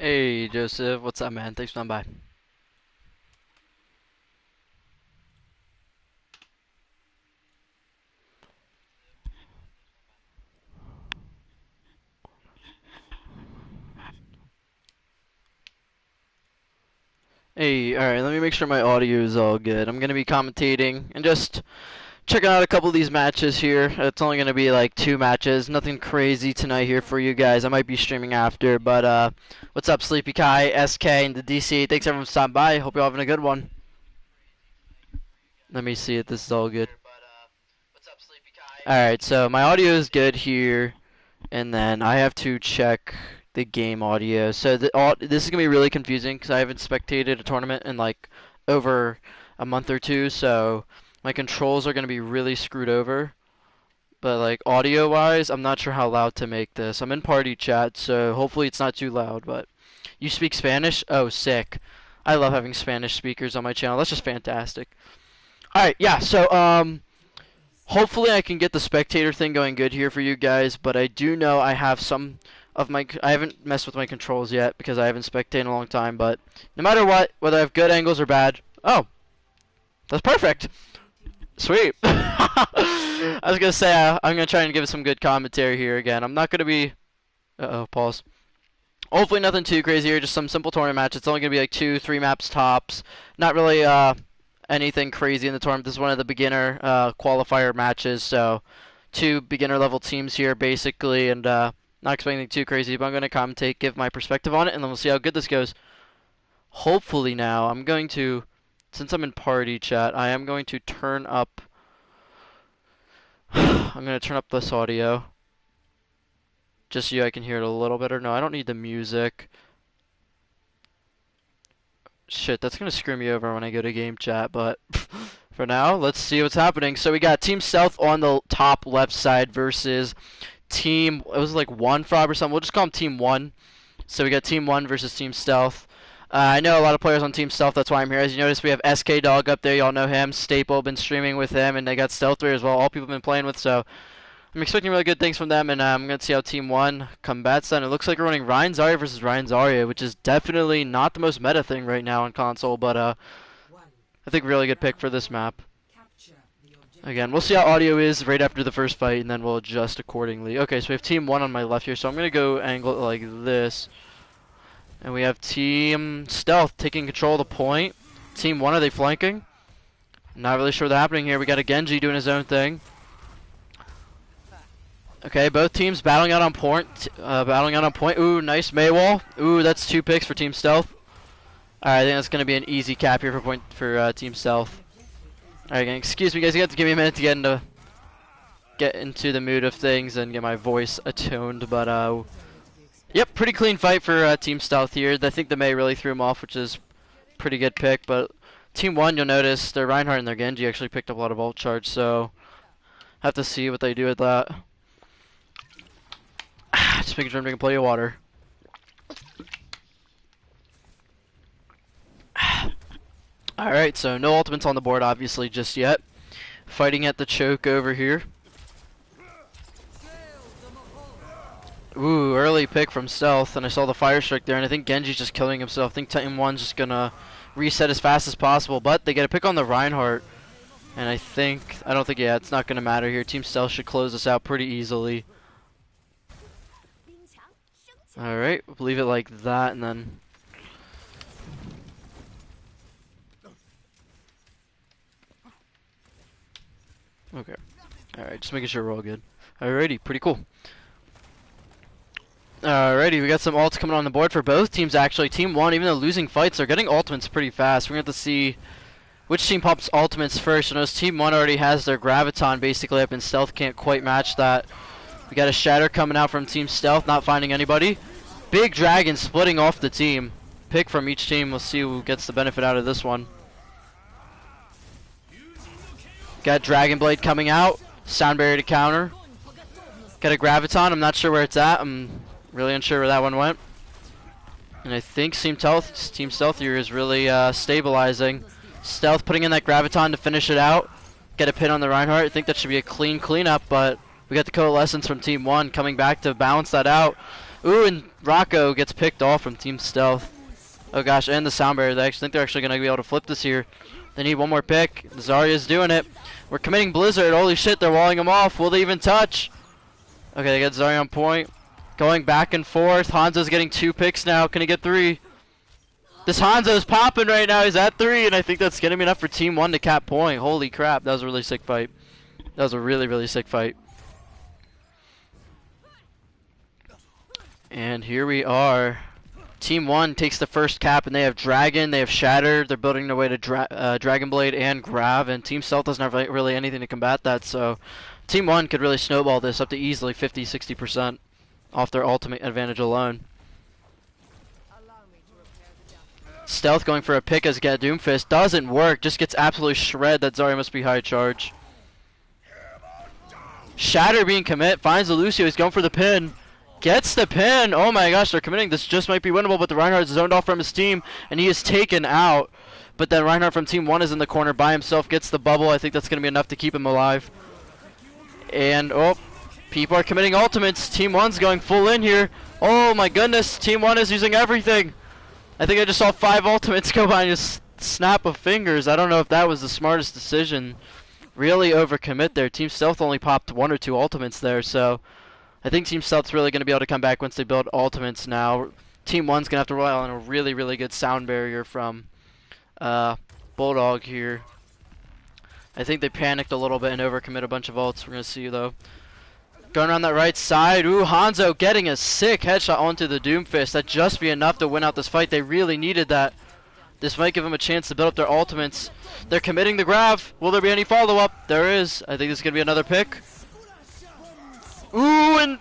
Hey Joseph, what's up, man? Thanks for coming by. Hey, alright, let me make sure my audio is all good. I'm gonna be commentating and just checking out a couple of these matches here. It's only gonna be like 2 matches, nothing crazy tonight here for you guys. I might be streaming after, but what's up, Sleepy Kai, SK, and the DC? Thanks everyone for stopping by. Hope you're having a good one. Let me see if this is all good. Alright, so my audio is good here. And then I have to check the game audio. So this is gonna be really confusing because I haven't spectated a tournament in like over a month or two. So my controls are gonna be really screwed over. But like audio wise, I'm not sure how loud to make this. I'm in party chat, so hopefully it's not too loud. But you speak Spanish? Oh, sick! I love having Spanish speakers on my channel. That's just fantastic. All right, yeah. So hopefully I can get the spectator thing going good here for you guys, but I do know I have some of my I haven't messed with my controls yet because I haven't spectated in a long time, but no matter what, whether I have good angles or bad. Oh, that's perfect. Sweet. I was going to say I'm going to try and give some good commentary here again. I'm not going to be Uh-oh, pause. Hopefully nothing too crazy here, just some simple tournament match. It's only going to be like 2-3 maps tops. Not really anything crazy in the tournament. This is one of the beginner qualifier matches, so 2 beginner level teams here basically, and not expecting anything too crazy, but I'm going to commentate, give my perspective on it, and then we'll see how good this goes. Hopefully now, I'm going to, since I'm in party chat, I am going to turn up, I'm going to turn up this audio, just so I can hear it a little better. No, I don't need the music. Shit, that's gonna screw me over when I go to game chat, but for now, let's see what's happening. So we got Team Stealth on the top left side versus Team, it was like Wonfrob or something. We'll just call them Team 1. So we got Team 1 versus Team Stealth. I know a lot of players on Team Stealth, that's why I'm here. As you notice, we have SK Dog up there. Y'all know him. Staple, been streaming with him, and they got Stealth 3 as well. All people have been playing with, so I'm expecting really good things from them, and I'm going to see how Team 1 combats that. It looks like we're running Ryan Zarya versus Ryan Zarya, which is definitely not the most meta thing right now on console, but I think really good pick for this map. Again, we'll see how audio is right after the first fight, and then we'll adjust accordingly. Okay, so we have Team 1 on my left here, so I'm going to go angle it like this. And we have Team Stealth taking control of the point. Team 1, are they flanking? Not really sure what's happening here. We got a Genji doing his own thing. Okay, both teams battling out on point. Ooh, nice Maywall. Ooh, that's 2 picks for Team Stealth. Alright, I think that's going to be an easy cap here for Team Stealth. Alright, excuse me guys, you have to give me a minute to get into the mood of things and get my voice attuned, but yep, pretty clean fight for Team Stealth here. I think the May really threw him off, which is pretty good pick, but Team 1, you'll notice their Reinhardt and their Genji actually picked up a lot of ult charge, so have to see what they do with that. Just making sure I'm drinking plenty of water. Alright, so no ultimates on the board obviously just yet. Fighting at the choke over here. Ooh, early pick from Stealth, and I saw the fire strike there, and I think Genji's just killing himself. I think Team 1's just gonna reset as fast as possible, but they get a pick on the Reinhardt. And I don't think, yeah, it's not gonna matter here. Team Stealth should close this out pretty easily. Alright, we'll leave it like that, and then okay. Alright, just making sure we're all good. Alrighty, pretty cool. Alrighty, we got some ults coming on the board for both teams actually. Team 1, even though losing fights, they're getting ultimates pretty fast. We're going to have to see which team pops ultimates first. You notice Team 1 already has their Graviton basically up, and Stealth can't quite match that. We got a Shatter coming out from Team Stealth, not finding anybody. Big Dragon splitting off the team. Pick from each team. We'll see who gets the benefit out of this one. Got Dragon Blade coming out. Sound Barrier to counter. Got a Graviton. I'm not sure where it's at. I'm really unsure where that one went. And I think Team Stealth here is really stabilizing. Stealth putting in that Graviton to finish it out. Get a pin on the Reinhardt. I think that should be a clean cleanup, but we got the Coalescence from Team 1 coming back to balance that out. Ooh, and Rocco gets picked off from Team Stealth. Oh gosh, and the sound barrier. I think they're actually going to be able to flip this here. They need one more pick. Zarya's doing it. We're committing Blizzard. Holy shit, they're walling him off. Will they even touch? Okay, they got Zarya on point. Going back and forth. Hanzo's getting 2 picks now. Can he get 3? This Hanzo's popping right now. He's at 3, and I think that's going to be enough for Team 1 to cap point. Holy crap, that was a really sick fight. That was a really, really sick fight. And here we are. Team 1 takes the first cap, and they have Dragon, they have Shatter. They're building their way to Dragon Blade and Grav, and Team Stealth doesn't have really anything to combat that, so Team 1 could really snowball this up to easily 50-60% off their ultimate advantage alone. Stealth going for a pick as get Doomfist. Doesn't work, just gets absolutely shred. That Zarya must be high charge. Shatter being commit, finds the Lucio, he's going for the pin. Gets the pin. Oh my gosh, they're committing. This just might be winnable, but the Reinhardt's zoned off from his team, and he is taken out. But then Reinhardt from Team 1 is in the corner by himself, gets the bubble. I think that's going to be enough to keep him alive. And, oh, people are committing ultimates. Team 1's going full in here. Oh my goodness, Team 1 is using everything. I think I just saw 5 ultimates go by in a snap of fingers. I don't know if that was the smartest decision. Really overcommit there. Team Stealth only popped 1 or 2 ultimates there, so I think Team Stealth's really going to be able to come back once they build ultimates now. Team 1's going to have to rely on a really, really good sound barrier from Bulldog here. I think they panicked a little bit and overcommit a bunch of ults. We're going to see, though. Going around that right side. Ooh, Hanzo getting a sick headshot onto the Doomfist. That'd just be enough to win out this fight. They really needed that. This might give them a chance to build up their ultimates. They're committing the Grav. Will there be any follow-up? There is. I think this is going to be another pick. Ooh, and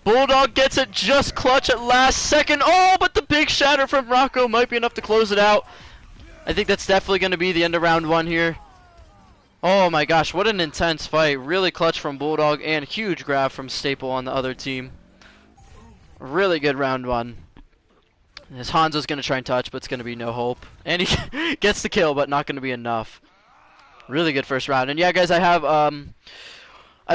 Bulldog gets it just clutch at last second. Oh, but the big shatter from Rocco might be enough to close it out. I think that's definitely going to be the end of round 1 here. Oh my gosh, what an intense fight. Really clutch from Bulldog and huge grab from Staple on the other team. Really good round 1. This Hanzo's going to try and touch, but it's going to be no hope. And he gets the kill, but not going to be enough. Really good first round. And yeah, guys, I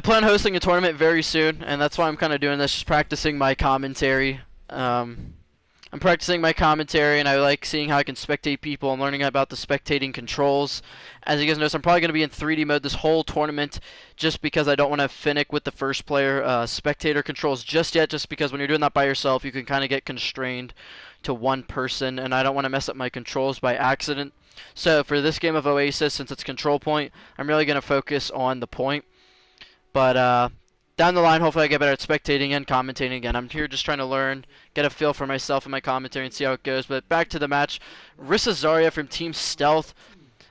plan on hosting a tournament very soon, and that's why I'm kind of doing this, just practicing my commentary. I'm practicing my commentary, and I like seeing how I can spectate people. I'm learning about the spectating controls. As you guys notice, I'm probably going to be in 3D mode this whole tournament, just because I don't want to finick with the first player spectator controls just yet, just because when you're doing that by yourself, you can kind of get constrained to one person, and I don't want to mess up my controls by accident. So for this game of Oasis, since it's control point, I'm really going to focus on the point. But down the line, hopefully I get better at spectating and commentating again. I'm here just trying to learn, get a feel for myself and my commentary and see how it goes. But back to the match. Rissa Zarya from Team Stealth.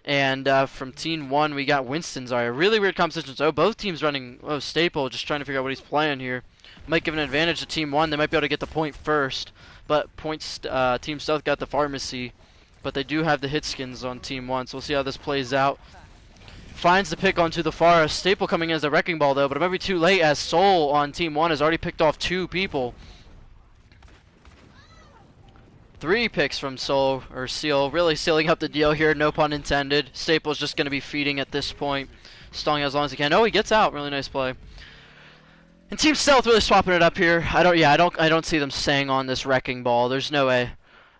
And from Team 1, we got Winston Zarya. Really weird compositions. Oh, both teams running Staple, just trying to figure out what he's playing here. Might give an advantage to Team 1. They might be able to get the point first. But Team Stealth got the Pharmacy. But they do have the hit skins on Team 1. So we'll see how this plays out. Finds the pick onto the Pharah. Staple coming in as a wrecking ball though, but it might be too late as Soul on Team 1 has already picked off 2 people. 3 picks from Soul, or Seal, really sealing up the deal here, no pun intended. Staple's just going to be feeding at this point, stalling as long as he can. Oh, he gets out. Really nice play. And Team Stealth really swapping it up here. I don't see them staying on this wrecking ball. There's no way.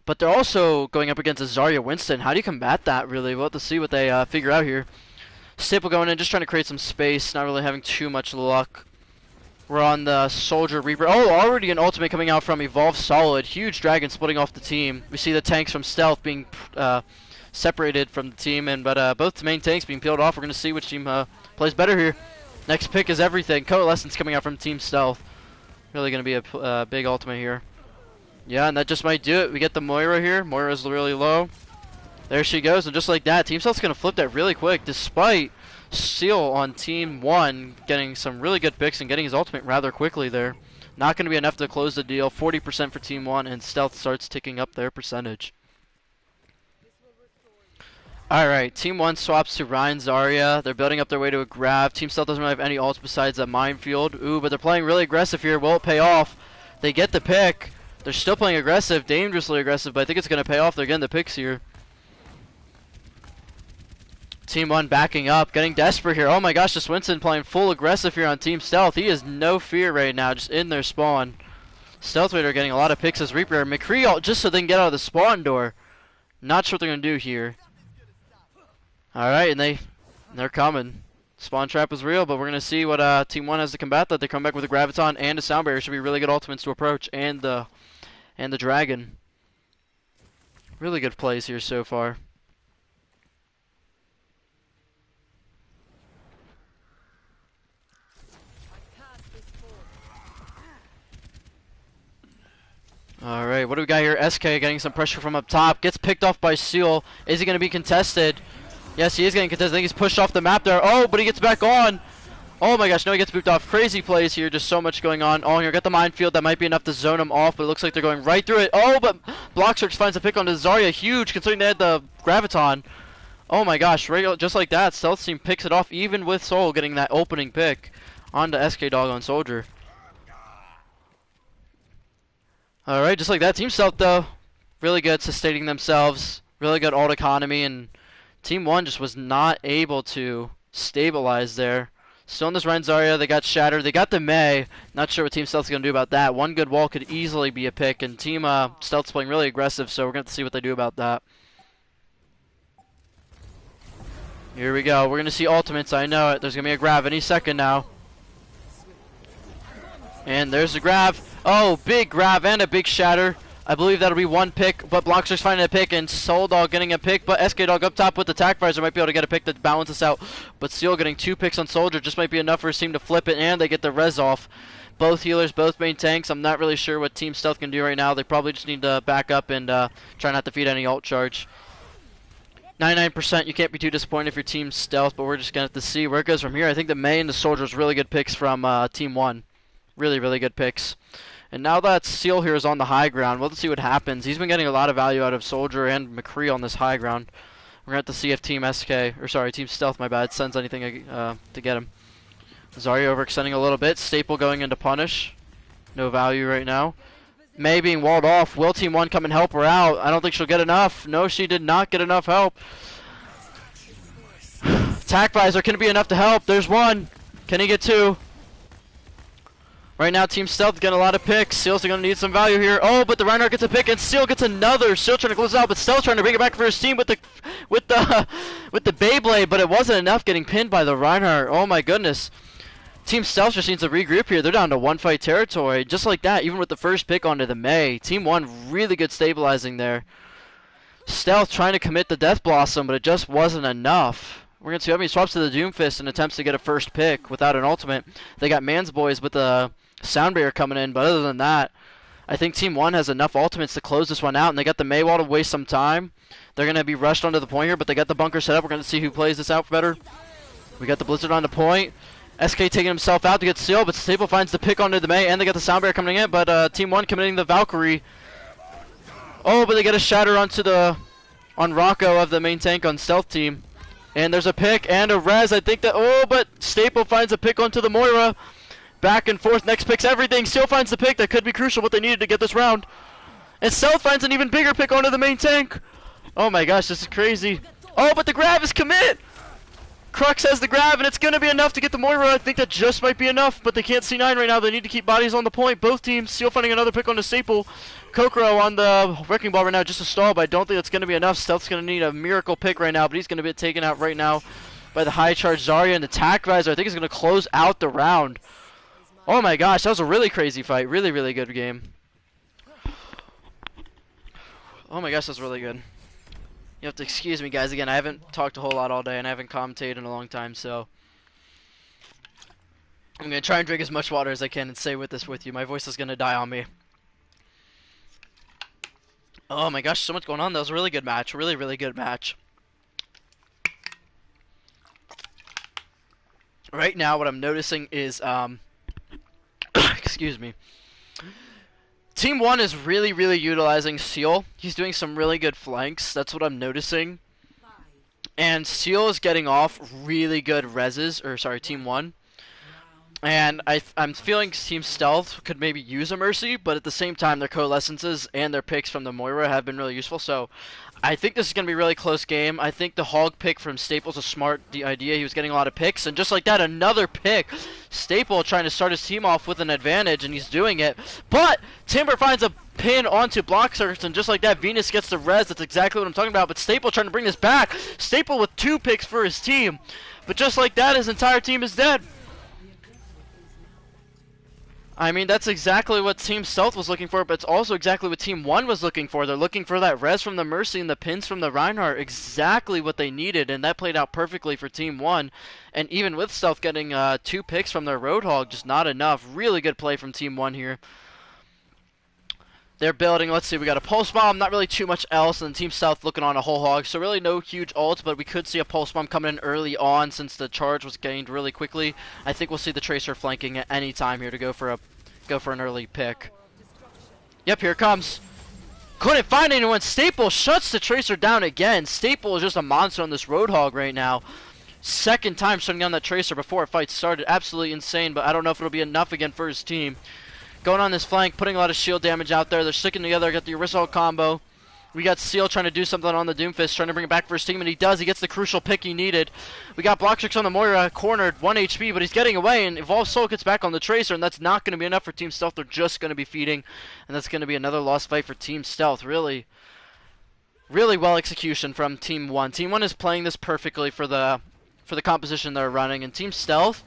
But they're also going up against a Zarya Winston. How do you combat that, really? We'll have to see what they figure out here. Staple going in, just trying to create some space, not really having too much luck. We're on the Soldier Reaper. Oh, already an ultimate coming out from Evolve Solid. Huge dragon splitting off the team. We see the tanks from Stealth being separated from the team, but both main tanks being peeled off. We're going to see which team plays better here. Next pick is everything. Coalescence coming out from Team Stealth. Really going to be a big ultimate here. Yeah, and that just might do it. We get the Moira here. Moira's really low. There she goes, and just like that, Team Stealth's going to flip that really quick, despite Seal on Team 1 getting some really good picks and getting his ultimate rather quickly there. Not going to be enough to close the deal. 40% for Team 1, and Stealth starts ticking up their percentage. Alright, Team 1 swaps to Ryan Zarya. They're building up their way to a grab. Team Stealth doesn't really have any ults besides a minefield. Ooh, but they're playing really aggressive here. Will it pay off? They get the pick. They're still playing aggressive, dangerously aggressive, but I think it's going to pay off. They're getting the picks here. Team 1 backing up, getting desperate here. Oh my gosh, this Winston playing full aggressive here on Team Stealth. He has no fear right now, just in their spawn. Stealth Raider getting a lot of picks as Reaper. McCree just so they can get out of the spawn door. Not sure what they're gonna do here. Alright, and they're coming. Spawn trap is real, but we're gonna see what Team 1 has to combat that. They come back with a Graviton and a Sound Barrier. Should be really good ultimates to approach, and the Dragon. Really good plays here so far. Alright, what do we got here? SK getting some pressure from up top. Gets picked off by Seal. Is he going to be contested? Yes, he is getting contested. I think he's pushed off the map there. Oh, but he gets back on. Oh my gosh, no, he gets booped off. Crazy plays here. Just so much going on. Oh, here, got the minefield. That might be enough to zone him off, but it looks like they're going right through it. Oh, but Block Search finds a pick onto Zarya. Huge, considering they had the Graviton. Oh my gosh, right, just like that. Stealth Team picks it off, even with Soul getting that opening pick onto SK Dog on Soldier. Alright, just like that. Team Stealth, though, really good sustaining themselves. Really good ult economy, and Team 1 just was not able to stabilize there. Still in this Rein Zarya, they got Shattered. They got the Mei. Not sure what Team Stealth's going to do about that. One good wall could easily be a pick, and Team Stealth's playing really aggressive, so we're going to see what they do about that. Here we go. We're going to see ultimates. I know it. There's going to be a grab any second now. And there's the grab. Oh, big grab and a big shatter. I believe that'll be one pick, but Blockster's finding a pick, and Soul Dog getting a pick, but SK Dog up top with the Tac Visor might be able to get a pick to balance us out. But Seal getting 2 picks on Soldier just might be enough for his team to flip it, and they get the res off. Both healers, both main tanks. I'm not really sure what Team Stealth can do right now. They probably just need to back up and try not to feed any ult charge. 99%, you can't be too disappointed if your Team Stealth, but we're just going to have to see where it goes from here. I think the Mei and the Soldier's really good picks from Team 1. Really, really good picks. And now that Seal here is on the high ground, we'll see what happens. He's been getting a lot of value out of Soldier and McCree on this high ground. We're going to have to see if Team Team Stealth, my bad, sends anything to get him. Zarya overextending a little bit. Staple going into punish. No value right now. Mei being walled off. Will Team 1 come and help her out? I don't think she'll get enough. No, she did not get enough help. Tac Visor, can it be enough to help? There's one. Can he get 2? Right now, Team Stealth getting a lot of picks. Seal's going to need some value here. Oh, but the Reinhardt gets a pick, and Seal gets another. Seal trying to close out, but Stealth trying to bring it back for his team with the Beyblade, but it wasn't enough getting pinned by the Reinhardt. Oh my goodness. Team Stealth just needs to regroup here. They're down to 1 fight territory. Just like that, even with the first pick onto the Mei. Team 1 really good stabilizing there. Stealth trying to commit the Death Blossom, but it just wasn't enough. We're going to see how many swaps to the Doomfist and attempts to get a first pick without an ultimate. They got Man's Boys with the Sound Barrier coming in, but other than that, I think Team 1 has enough ultimates to close this one out, and they got the Mei wall to waste some time. They're going to be rushed onto the point here, but they got the bunker set up. We're going to see who plays this out better. We got the Blizzard on the point. SK taking himself out to get Seal, but Staple finds the pick onto the Mei, and they got the Sound Barrier coming in, but Team 1 committing the Valkyrie. Oh, but they get a shatter on Rocco of the main tank on Stealth Team. And there's a pick and a res. I think that, but Staple finds a pick onto the Moira. Back and forth, next pick's everything. Still finds the pick that could be crucial, what they needed to get this round. And Stealth finds an even bigger pick onto the main tank. Oh my gosh, this is crazy. Oh, but the grab is commit! Crux has the grab, and it's going to be enough to get the Moira. I think that just might be enough, but they can't C9 right now. They need to keep bodies on the point. Both teams, Seal finding another pick on the Staple. Kokoro on the Wrecking Ball right now, just a stall, but I don't think it's going to be enough. Stealth's going to need a miracle pick right now, but he's going to be taken out right now by the high charge Zarya, and the Tac Visor I think is going to close out the round. Oh my gosh, that was a really crazy fight. Really, really good game. Oh my gosh, that's really good. You have to excuse me, guys. Again, I haven't talked a whole lot all day, and I haven't commentated in a long time, so I'm going to try and drink as much water as I can and stay with this with you. My voice is going to die on me. Oh my gosh, so much going on. That was a really good match. Really, really good match. Right now, what I'm noticing is, excuse me. Team 1 is really, really utilizing Seal. He's doing some really good flanks. That's what I'm noticing. And Seal is getting off really good reses. Or, sorry, Team 1. And I'm feeling Team Stealth could maybe use a Mercy, but at the same time, their Coalescences and their picks from the Moira have been really useful. So I think this is going to be a really close game. I think the Hog pick from Staple's a smart idea. He was getting a lot of picks, and just like that, another pick. Staple trying to start his team off with an advantage, and he's doing it. But Timber finds a pin onto Block Circuits, and just like that, Venus gets the res. That's exactly what I'm talking about. But Staple trying to bring this back. Staple with 2 picks for his team. But just like that, his entire team is dead. I mean, that's exactly what Team Stealth was looking for, but it's also exactly what Team 1 was looking for. They're looking for that res from the Mercy and the pins from the Reinhardt. Exactly what they needed, and that played out perfectly for Team 1. And even with Stealth getting 2 picks from their Roadhog, just not enough. Really good play from Team 1 here. They're building, let's see, we got a Pulse Bomb, not really too much else, and Team Stealth looking on a whole hog, so really no huge ults, but we could see a Pulse Bomb coming in early on since the charge was gained really quickly. I think we'll see the Tracer flanking at any time here to go for an early pick. Yep, here it comes. Couldn't find anyone. Staple shuts the Tracer down again. Staple is just a monster on this Roadhog right now. Second time shutting down that Tracer before a fight started. Absolutely insane, but I don't know if it'll be enough again for his team. Going on this flank, putting a lot of shield damage out there. They're sticking together, got the Orisa combo. We got Seal trying to do something on the Doomfist, trying to bring it back for his team, and he does. He gets the crucial pick he needed. We got Blocktrix on the Moira, cornered, 1 HP, but he's getting away, and Evolved Soul gets back on the Tracer, and that's not going to be enough for Team Stealth. They're just going to be feeding, and that's going to be another lost fight for Team Stealth. Really well execution from Team 1. Team 1 is playing this perfectly for the composition they're running, and Team Stealth,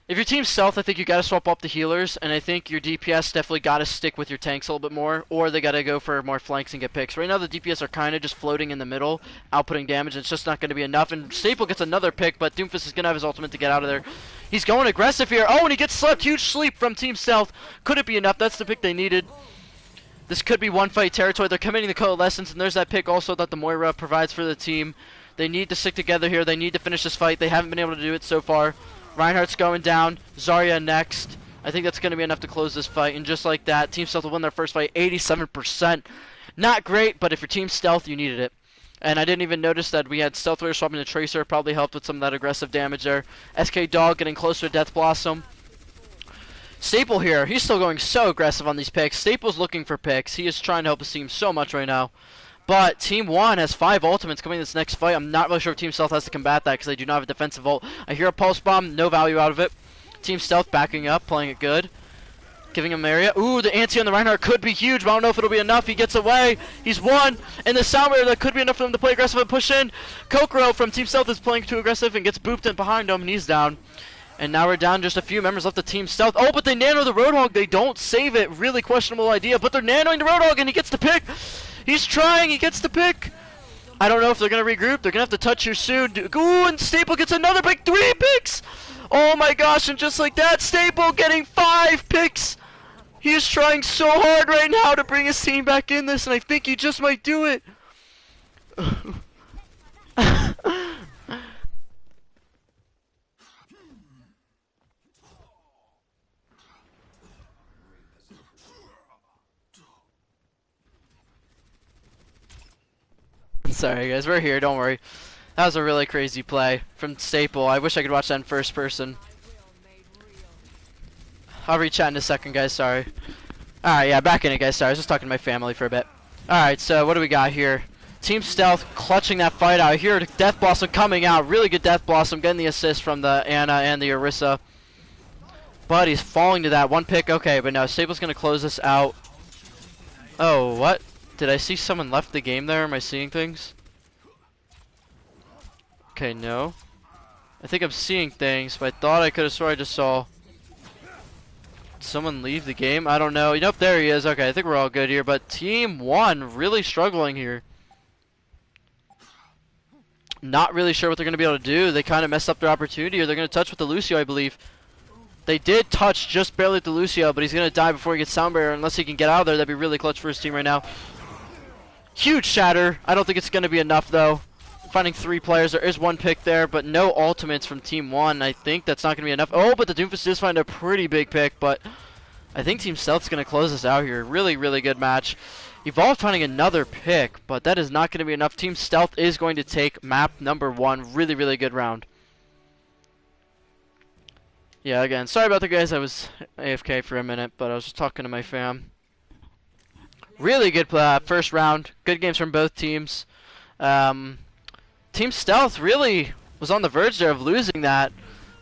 if you're Team Stealth, I think you got to swap up the healers, and I think your DPS definitely got to stick with your tanks a little bit more, or they got to go for more flanks and get picks. Right now, the DPS are kind of just floating in the middle, outputting damage, and it's just not going to be enough. And Staple gets another pick, but Doomfist is going to have his ultimate to get out of there. He's going aggressive here. Oh, and he gets slept. Huge sleep from Team Stealth. Could it be enough? That's the pick they needed. This could be one fight territory. They're committing the Coalescence, and there's that pick also that the Moira provides for the team. They need to stick together here. They need to finish this fight. They haven't been able to do it so far. Reinhardt's going down. Zarya next. I think that's going to be enough to close this fight. And just like that, Team Stealth will win their first fight, 87%. Not great, but if you're Team Stealth, you needed it. And I didn't even notice that we had Stealth Warrior swapping the Tracer. Probably helped with some of that aggressive damage there. SK Dog getting closer to Death Blossom. Staple here. He's still going so aggressive on these picks. Staple's looking for picks. He is trying to help his team so much right now. But Team 1 has 5 ultimates coming in this next fight. I'm not really sure if Team Stealth has to combat that because they do not have a defensive ult. I hear a Pulse Bomb, no value out of it. Team Stealth backing up, playing it good. Giving him area. Ooh, the anti on the Reinhardt could be huge, but I don't know if it'll be enough. He gets away. He's won. And the Sound Barrier, that could be enough for them to play aggressive and push in. Kokoro from Team Stealth is playing too aggressive and gets booped in behind him, and he's down. And now we're down just a few members left of Team Stealth. Oh, but they nano the Roadhog. They don't save it. Really questionable idea, but they're nanoing the Roadhog, and he gets the pick. He's trying. He gets the pick. I don't know if they're going to regroup. They're going to have to touch here soon. Ooh, and Staple gets another pick. 3 picks. Oh, my gosh. And just like that, Staple getting 5 picks. He is trying so hard right now to bring his team back in this, and I think he just might do it. Sorry guys, we're here, don't worry. That was a really crazy play from Staple. I wish I could watch that in first person. I'll re-chat in a second guys, sorry. Alright, yeah, back in it guys, sorry. I was just talking to my family for a bit. Alright, so what do we got here? Team Stealth clutching that fight out. I hear Death Blossom coming out. Really good Death Blossom, getting the assist from the Ana and the Orisa. But he's falling to that one pick. Okay, but now Staple's going to close this out. Oh, what? Did I see someone left the game there? Am I seeing things? Okay, no. I think I'm seeing things, but I thought I could have sworn I just saw someone leave the game. I don't know. Nope, there he is. Okay, I think we're all good here, but Team 1 really struggling here. Not really sure what they're going to be able to do. They kind of messed up their opportunity, or they're going to touch with the Lucio, I believe. They did touch just barely with the Lucio, but he's going to die before he gets Sound Barrier. Unless he can get out of there, that'd be really clutch for his team right now. Huge shatter. I don't think it's going to be enough, though. Finding 3 players. There is 1 pick there, but no ultimates from Team 1. I think that's not going to be enough. Oh, but the Doomfist does find a pretty big pick, but I think Team Stealth's going to close this out here. Really, really good match. Evolved finding another pick, but that is not going to be enough. Team Stealth is going to take map number 1. Really, really good round. Yeah, again, sorry about the guys. I was AFK for a minute, but I was just talking to my fam. Really good first round. Good games from both teams. Um, Team Stealth really was on the verge there of losing that.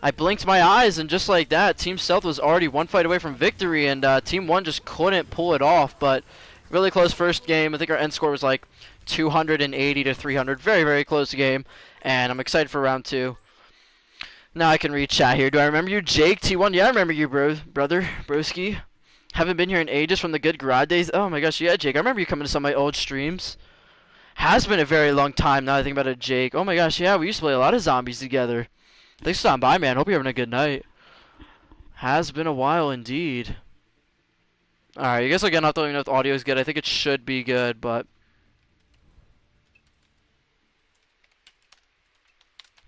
I blinked my eyes, and just like that, Team Stealth was already one fight away from victory, and Team 1 just couldn't pull it off. But really close first game. I think our end score was like 280 to 300. Very, very close game, and I'm excited for round 2. Now I can read chat here. Do I remember you, Jake? T1? Yeah, I remember you, brother, broski. Haven't been here in ages from the good garage days. Oh my gosh, yeah, Jake. I remember you coming to some of my old streams. Has been a very long time now that I think about it, Jake. Oh my gosh, yeah, we used to play a lot of zombies together. Thanks for stopping by, man. Hope you're having a good night. Has been a while indeed. Alright, you guys again, not knowing if the audio is good. I think it should be good, but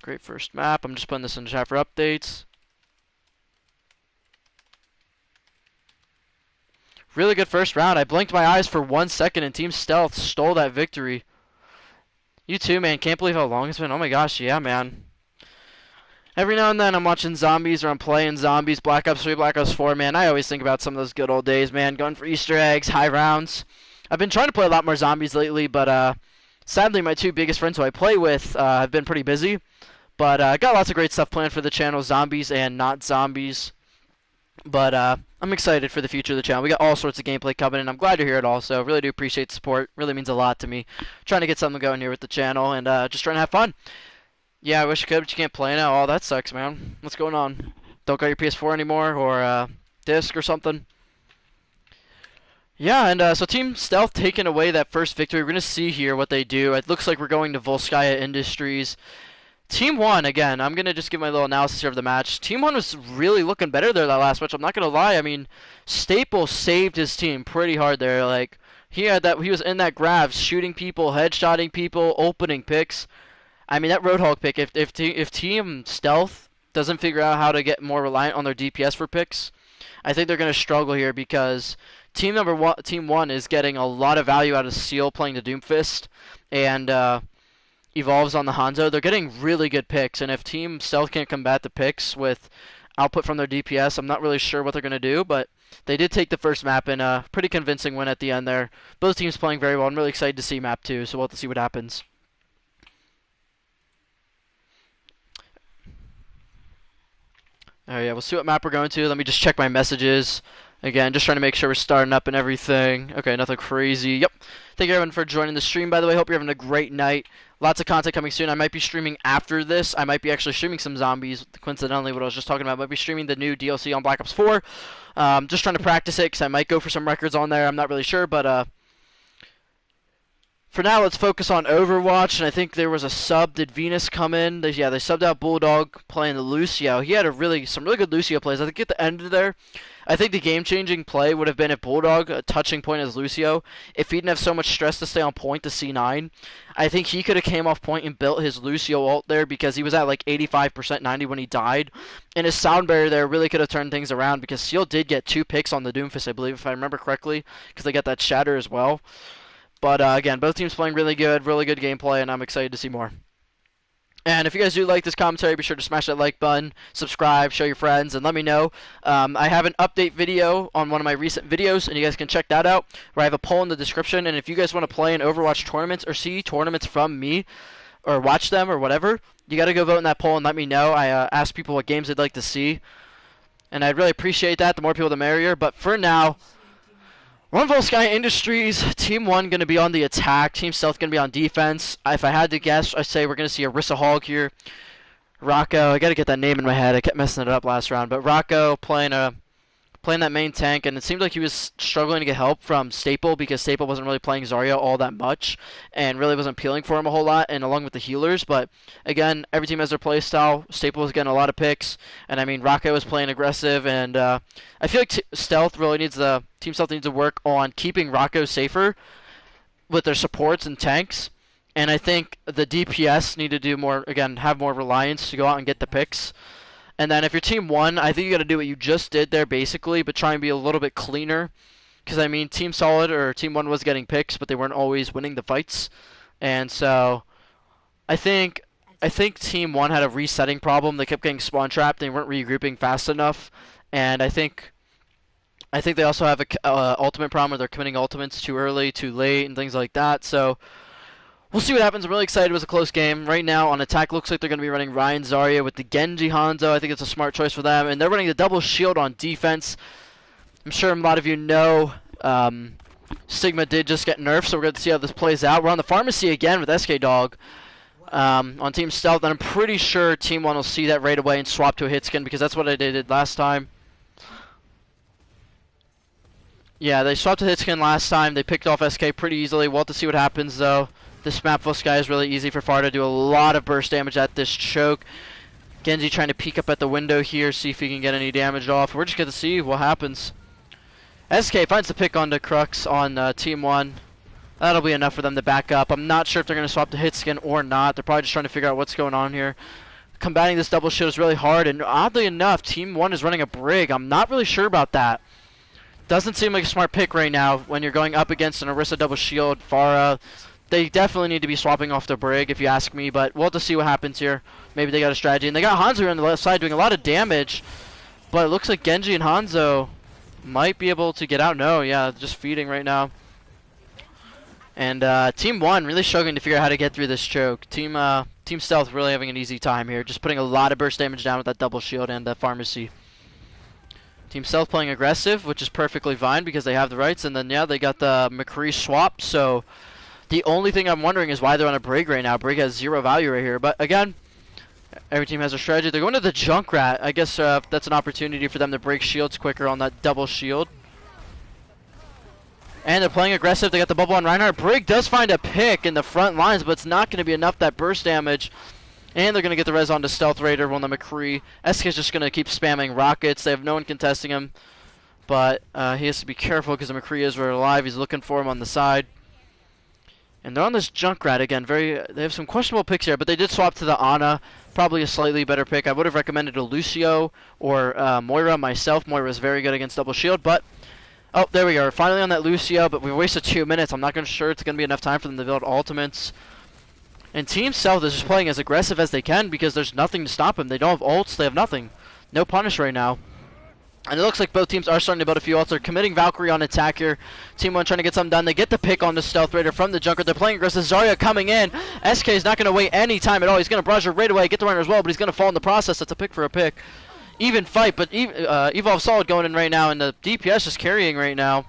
great first map. I'm just putting this in the chat for updates. Really good first round. I blinked my eyes for 1 second and Team Stealth stole that victory. You too, man. Can't believe how long it's been. Oh my gosh, yeah, man. Every now and then I'm watching zombies or I'm playing zombies, Black Ops 3, Black Ops 4, man. I always think about some of those good old days, man. Going for Easter eggs, high rounds. I've been trying to play a lot more zombies lately, but sadly my two biggest friends who I play with have been pretty busy. But I got lots of great stuff planned for the channel, zombies and not zombies. But I'm excited for the future of the channel. We got all sorts of gameplay coming, and I'm glad you're here at all. So really do appreciate the support. Really means a lot to me. Trying to get something going here with the channel, and just trying to have fun. Yeah, I wish I could, but you can't play now. Oh, that sucks, man. What's going on? Don't got your PS4 anymore, or disc or something? Yeah, and so Team Stealth taking away that first victory. We're going to see here what they do. It looks like we're going to Volskaya Industries. Team 1, again, I'm going to just give my little analysis here of the match. Team 1 was really looking better there that last match. I'm not going to lie. I mean, Staple saved his team pretty hard there. Like, he was in that grab, shooting people, headshotting people, opening picks. I mean, that Roadhog pick, if Team Stealth doesn't figure out how to get more reliant on their DPS for picks, I think they're going to struggle here because Team 1 is getting a lot of value out of Seal playing the Doomfist and Evolves on the Hanzo. They're getting really good picks, and if Team Stealth can't combat the picks with output from their DPS, I'm not really sure what they're going to do, but they did take the first map in a pretty convincing win at the end there. Both teams playing very well. I'm really excited to see map 2, so we'll have to see what happens. Alright, yeah, we'll see what map we're going to. Let me just check my messages. Again, just trying to make sure we're starting up and everything. Okay, nothing crazy. Yep. Thank you everyone for joining the stream, by the way. Hope you're having a great night. Lots of content coming soon. I might be streaming after this. I might be actually streaming some zombies. Coincidentally, what I was just talking about. I might be streaming the new DLC on Black Ops 4. Just trying to practice it because I might go for some records on there. I'm not really sure, but for now, let's focus on Overwatch, and I think there was a sub. Did Venus come in? They subbed out Bulldog playing the Lucio. He had some really good Lucio plays. I think at the end of there, I think the game-changing play would have been if Bulldog, a touching point as Lucio, if he didn't have so much stress to stay on point to C9, I think he could have came off point and built his Lucio ult there because he was at like 85%, 90 when he died. And his sound barrier there really could have turned things around because Seal did get 2 picks on the Doomfist, I believe, if I remember correctly, because they got that shatter as well. But again, both teams playing really good gameplay, and I'm excited to see more. And if you guys do like this commentary, be sure to smash that like button, subscribe, show your friends, and let me know. I have an update video on one of my recent videos, and you guys can check that out, where I have a poll in the description. And if you guys want to play in Overwatch tournaments or see tournaments from me, or watch them, or whatever, you got to go vote in that poll and let me know. I asked people what games they'd like to see, and I'd really appreciate that. The more people, the merrier. But for now, Volskaya Industries, Team 1 going to be on the attack, Team Stealth going to be on defense. If I had to guess, I'd say we're going to see Arissa Hog here. Rocco, I got to get that name in my head. I kept messing it up last round. But Rocco playing that main tank, and it seemed like he was struggling to get help from Staple because Staple wasn't really playing Zarya all that much and really wasn't appealing for him a whole lot, and along with the healers. But again, every team has their play style. Staple was getting a lot of picks, and I mean Rocco was playing aggressive, and I feel like Team Stealth needs to work on keeping Rocco safer with their supports and tanks. And I think the DPS need to do more, again, have more reliance to go out and get the picks. And then if you're Team 1, I think you got to do what you just did there, basically, but try and be a little bit cleaner. Because, I mean, Team Solid or Team 1 was getting picks, but they weren't always winning the fights. And so I think I think Team 1 had a resetting problem. They kept getting spawn trapped. They weren't regrouping fast enough. And I think they also have a ultimate problem where they're committing ultimates too early, too late, and things like that. So we'll see what happens. I'm really excited. It was a close game. Right now on attack, looks like they're going to be running Ryan Zarya with the Genji Hanzo. I think it's a smart choice for them. And they're running the double shield on defense. I'm sure a lot of you know Sigma did just get nerfed, so we're going to see how this plays out. We're on the pharmacy again with SK Dog on Team Stealth, and I'm pretty sure Team 1 will see that right away and swap to a hit skin because that's what I did last time. Yeah, they swapped to hit skin last time. They picked off SK pretty easily. We'll have to see what happens, though. This map guy is really easy for Far to do a lot of burst damage at this choke. Genji trying to peek up at the window here, see if he can get any damage off. We're just going to see what happens. SK finds the pick onto Crux on Team 1. That'll be enough for them to back up. I'm not sure if they're going to swap to hit skin or not. They're probably just trying to figure out what's going on here. Combating this double shield is really hard, and oddly enough, Team 1 is running a Brig. I'm not really sure about that. Doesn't seem like a smart pick right now when you're going up against an Orisa double shield, Pharah. They definitely need to be swapping off their Brig, if you ask me, but we'll have to see what happens here. Maybe they got a strategy. And they got Hanzo on the left side doing a lot of damage, but it looks like Genji and Hanzo might be able to get out. No, yeah, just feeding right now. And Team 1 really struggling to figure out how to get through this choke. Team Stealth really having an easy time here, just putting a lot of burst damage down with that double shield and pharmacy. Team Stealth playing aggressive, which is perfectly fine because they have the rights. And then, yeah, they got the McCree swap. So the only thing I'm wondering is why they're on a Brig right now. Brig has 0 value right here. But, again, every team has a strategy. They're going to the Junkrat. I guess that's an opportunity for them to break shields quicker on that double shield. And they're playing aggressive. They got the bubble on Reinhardt. Brig does find a pick in the front lines, but it's not going to be enough that burst damage. And they're going to get the res onto Stealth Raider on the McCree. SK is just going to keep spamming rockets. They have no one contesting him. But he has to be careful because the McCree is very alive. He's looking for him on the side. And they're on this Junkrat again. They have some questionable picks here, but they did swap to the Ana. Probably a slightly better pick. I would have recommended a Lucio or Moira myself. Moira is very good against double shield, but... Oh, there we are. Finally on that Lucio, but we wasted 2 minutes. I'm not sure it's going to be enough time for them to build ultimates. And Team Stealth is just playing as aggressive as they can because there's nothing to stop them. They don't have ults. They have nothing. No punish right now. And it looks like both teams are starting to build a few ults. They're committing Valkyrie on attack here. Team 1 trying to get something done. They get the pick on the Stealth Raider from the Junker. They're playing aggressive. Zarya coming in. SK is not going to wait any time at all. He's going to barrage her right away, get the runner as well, but he's going to fall in the process. That's a pick for a pick. Even fight, but Evolve Solid going in right now, and the DPS is carrying right now.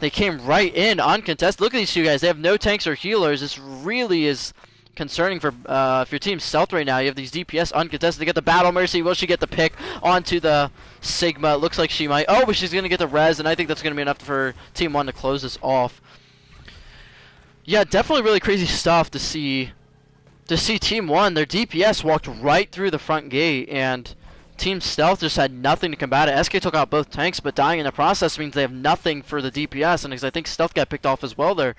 They came right in uncontested. Look at these two guys. They have no tanks or healers. This really is concerning for if your team's Stealth right now. You have these DPS uncontested. They get the Battle Mercy. Will she get the pick onto the Sigma? It looks like she might. Oh, but she's going to get the res, and I think that's going to be enough for Team 1 to close this off. Yeah, definitely really crazy stuff to see. Team 1, their DPS walked right through the front gate, and Team Stealth just had nothing to combat it. SK took out both tanks, but dying in the process means they have nothing for the DPS, and because I think Stealth got picked off as well there.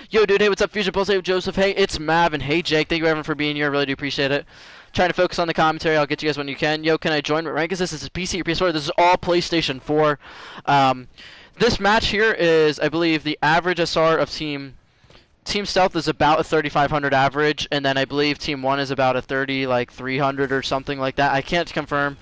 Yo, dude, hey, what's up, Fusion Pulse? Hey, Joseph. Hey, it's Mav, and hey, Jake. Thank you, everyone, for being here. I really do appreciate it. Trying to focus on the commentary. I'll get you guys when you can. Yo, can I join? What rank is this? This is PC or PS4? This is all PlayStation 4. This match here is, I believe, the average SR of Team Stealth is about a 3,500 average, and then I believe Team 1 is about a 300 or something like that. I can't confirm.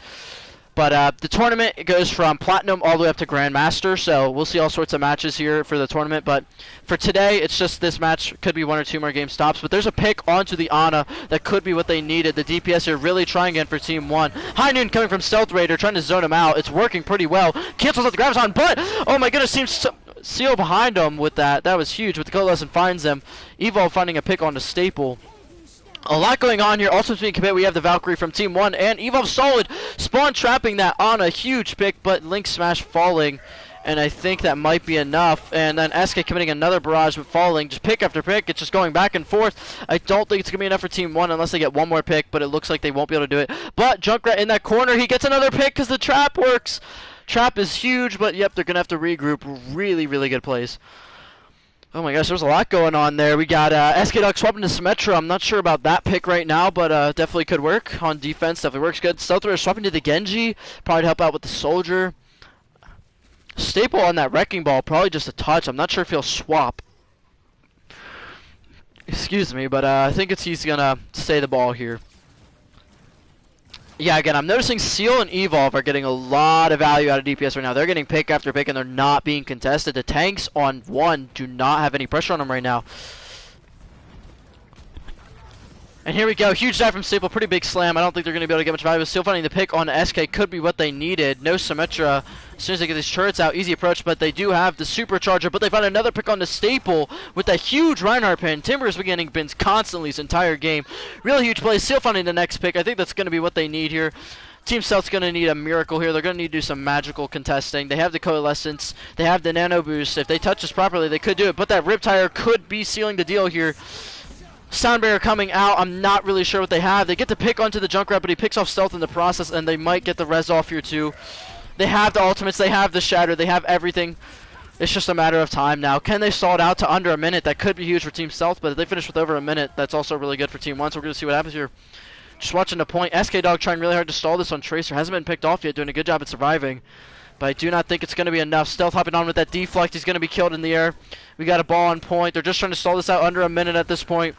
But the tournament goes from Platinum all the way up to Grandmaster, so we'll see all sorts of matches here for the tournament. But for today, it's just this match. Could be 1 or 2 more game stops, but there's a pick onto the Ana that could be what they needed. The DPS are really trying again for Team 1. High Noon coming from Stealth Raider, trying to zone him out. It's working pretty well. Cancels out the Graviton, but, oh my goodness, seems Seal behind him with that. That was huge, but the Coalescent finds them. Evolve finding a pick on the Staple. A lot going on here. Also being commit, we have the Valkyrie from Team 1, and Evolve Solid spawn trapping that on a huge pick, but Link Smash falling, and I think that might be enough. And then SK committing another barrage but falling, just pick after pick. It's just going back and forth. I don't think it's going to be enough for Team 1 unless they get one more pick, but it looks like they won't be able to do it. But Junkrat in that corner, he gets another pick because the trap works. Trap is huge, but yep, they're going to have to regroup. Really, really good plays. Oh my gosh, there's a lot going on there. We got SK Dog swapping to Symmetra. I'm not sure about that pick right now, but definitely could work on defense. Definitely works good. Stealth Raider swapping to the Genji. Probably to help out with the Soldier. Staple on that Wrecking Ball. Probably just a touch. I'm not sure if he'll swap. Excuse me, but I think he's going to stay the ball here. Yeah, again, I'm noticing Seal and Evolve are getting a lot of value out of DPS right now. They're getting pick after pick, and they're not being contested. The tanks on 1 do not have any pressure on them right now. And here we go, huge dive from Staple, pretty big slam. I don't think they're going to be able to get much value. Still finding the pick on SK could be what they needed. No Symmetra as soon as they get these turrets out. Easy approach, but they do have the Supercharger. But they find another pick on the Staple with a huge Reinhardt pin. Timber has been getting pins constantly this entire game. Really huge play. Still finding the next pick. I think that's going to be what they need here. Team Stealth's going to need a miracle here. They're going to need to do some magical contesting. They have the Coalescence. They have the Nano Boost. If they touch this properly, they could do it. But that Riptire could be sealing the deal here. Sound Barrier coming out. I'm not really sure what they have. They get to pick onto the Junkrat, but he picks off Stealth in the process, and they might get the res off here too. They have the ultimates. They have the Shatter. They have everything. It's just a matter of time now. Can they stall it out to under a minute? That could be huge for Team Stealth, but if they finish with over a minute, that's also really good for Team 1, so we're going to see what happens here. Just watching the point. SK Dog trying really hard to stall this on Tracer. Hasn't been picked off yet, doing a good job at surviving. But I do not think it's going to be enough. Stealth hopping on with that deflect. He's going to be killed in the air. We got a ball on point. They're just trying to stall this out under a minute at this point.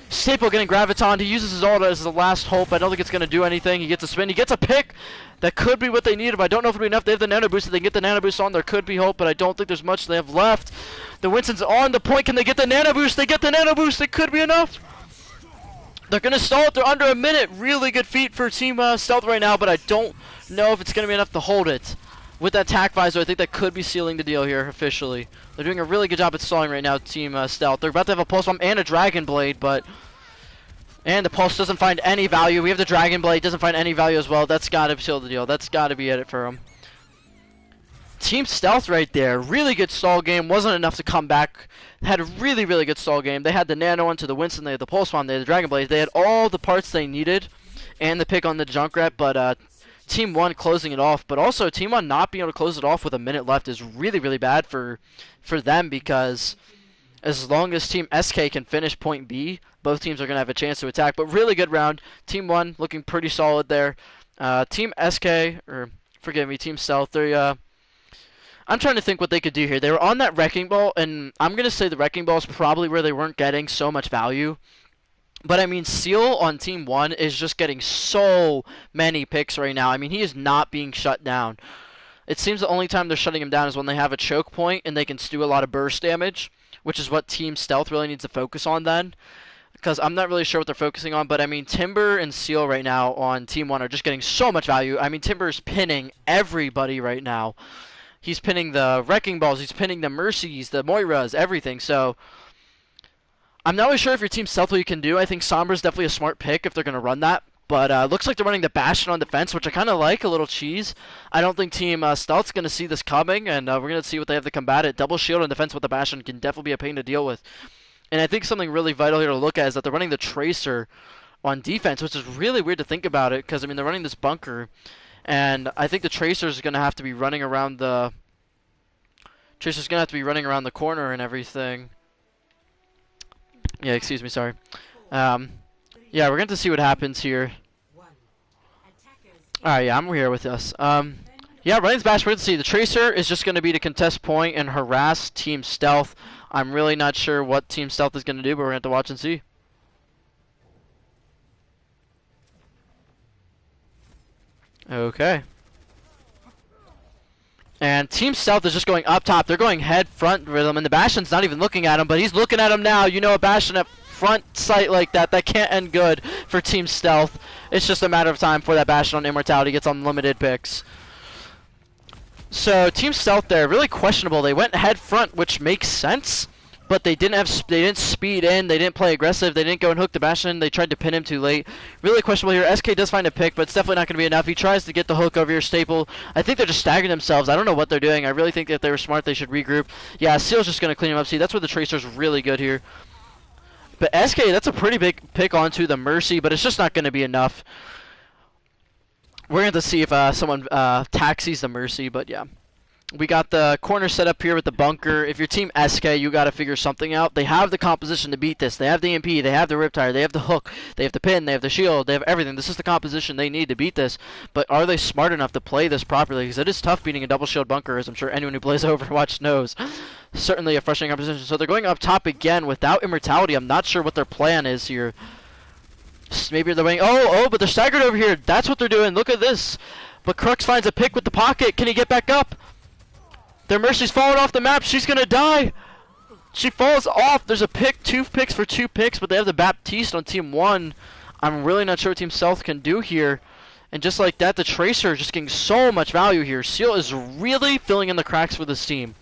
Staple getting Graviton. He uses his ult as the last hope. I don't think it's going to do anything. He gets a spin. He gets a pick. That could be what they needed, but I don't know if it'll be enough. They have the Nano Boost. If they can get the Nano Boost on, there could be hope, but I don't think there's much they have left. The Winston's on the point. Can they get the Nano Boost? They get the Nano Boost. It could be enough. They're going to stall it. They're under a minute. Really good feat for Team Stealth right now, but I don't know if it's going to be enough to hold it. With that tack visor, I think that could be sealing the deal here officially. They're doing a really good job at stalling right now, Team Stealth. They're about to have a Pulse Bomb and a Dragon Blade, but... And the Pulse doesn't find any value. We have the Dragon Blade, doesn't find any value as well. That's got to seal the deal. That's got to be it for them. Team Stealth right there. Really good stall game. Wasn't enough to come back. Had a really, really good stall game. They had the Nano onto the Winston. They had the Pulse Bomb. They had the Dragon Blade. They had all the parts they needed. And the pick on the Junkrat. But Team 1 closing it off. But also Team 1 not being able to close it off with a minute left is really, really bad for them. Because as long as Team SK can finish point B, both teams are going to have a chance to attack. But really good round. Team 1 looking pretty solid there. Team SK, or forgive me, Team Stealth, I'm trying to think what they could do here. They were on that Wrecking Ball, and I'm going to say the Wrecking Ball is probably where they weren't getting so much value. But, I mean, Seal on Team 1 is just getting so many picks right now. I mean, he is not being shut down. It seems the only time they're shutting him down is when they have a choke point and they can do a lot of burst damage, which is what Team Stealth really needs to focus on then. Because I'm not really sure what they're focusing on, but I mean, Timber and Seal right now on Team 1 are just getting so much value. I mean, Timber's pinning everybody right now. He's pinning the Wrecking Balls, he's pinning the Mercies, the Moiras, everything. So, I'm not really sure if your Team Stealth what you can do. I think Sombra's definitely a smart pick if they're going to run that. But looks like they're running the Bastion on defense, which I kind of like, a little cheese. I don't think Team Stealth's going to see this coming, and we're going to see what they have to combat it. Double shield on defense with the Bastion can definitely be a pain to deal with. And I think something really vital here to look at is that they're running the Tracer on defense, which is really weird to think about it, because, I mean, they're running this bunker, and I think the Tracer's going to have to be running around the... Tracer's going to have to be running around the corner and everything. Yeah, excuse me, sorry. Yeah, we're going to see what happens here. Alright, yeah, I'm here with us. Yeah, running this bash, we're going to see. The Tracer is just going to be to contest point and harass Team Stealth. I'm really not sure what Team Stealth is going to do, but we're going to have to watch and see. Okay. And Team Stealth is just going up top. They're going head front with him, and the Bastion's not even looking at him, but he's looking at him now. You know, a Bastion at front sight like that, that can't end good for Team Stealth. It's just a matter of time before that Bastion on Immortality gets unlimited picks. So Team Stealth there, really questionable. They went head front, which makes sense, but they didn't speed in, they didn't play aggressive, they didn't go and hook the Bastion, they tried to pin him too late. Really questionable here. SK does find a pick, but it's definitely not going to be enough. He tries to get the hook over your Staple. I think they're just staggering themselves. I don't know what they're doing. I really think that if they were smart, they should regroup. Yeah, Seal's just going to clean him up. See, that's where the Tracer's really good here. But SK, that's a pretty big pick onto the Mercy, but it's just not going to be enough. We're going to see if someone taxis the Mercy, but yeah. We got the corner set up here with the bunker. If you're Team SK, you got to figure something out. They have the composition to beat this. They have the EMP, they have the Riptire, they have the hook, they have the pin, they have the shield, they have everything. This is the composition they need to beat this. But are they smart enough to play this properly? Because it is tough beating a double shield bunker, as I'm sure anyone who plays Overwatch knows. Certainly a frustrating composition. So they're going up top again without Immortality. I'm not sure what their plan is here. Maybe they're waiting. Oh, but they're staggered over here. That's what they're doing. Look at this. But Crux finds a pick with the pocket. Can he get back up? Their Mercy's falling off the map. She's gonna die. She falls off. There's a pick, 2 picks for 2 picks, but they have the Baptiste on Team 1. I'm really not sure what Team Stealth can do here. And just like that, the Tracer is just getting so much value here. Seal is really filling in the cracks for this team.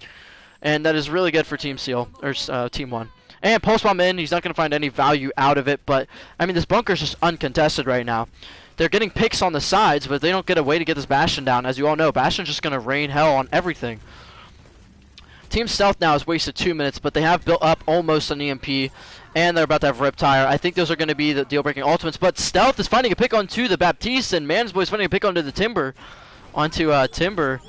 And that is really good for Team Seal, or Team 1. And Pulse Bomb in, he's not going to find any value out of it, but, I mean, this bunker is just uncontested right now. They're getting picks on the sides, but they don't get a way to get this Bastion down. As you all know, Bastion's just going to rain hell on everything. Team Stealth now has wasted 2 minutes, but they have built up almost an EMP, and they're about to have Riptire. I think those are going to be the deal-breaking ultimates, but Stealth is finding a pick onto the Baptiste, and Mansboy's finding a pick onto the Timber, Timber.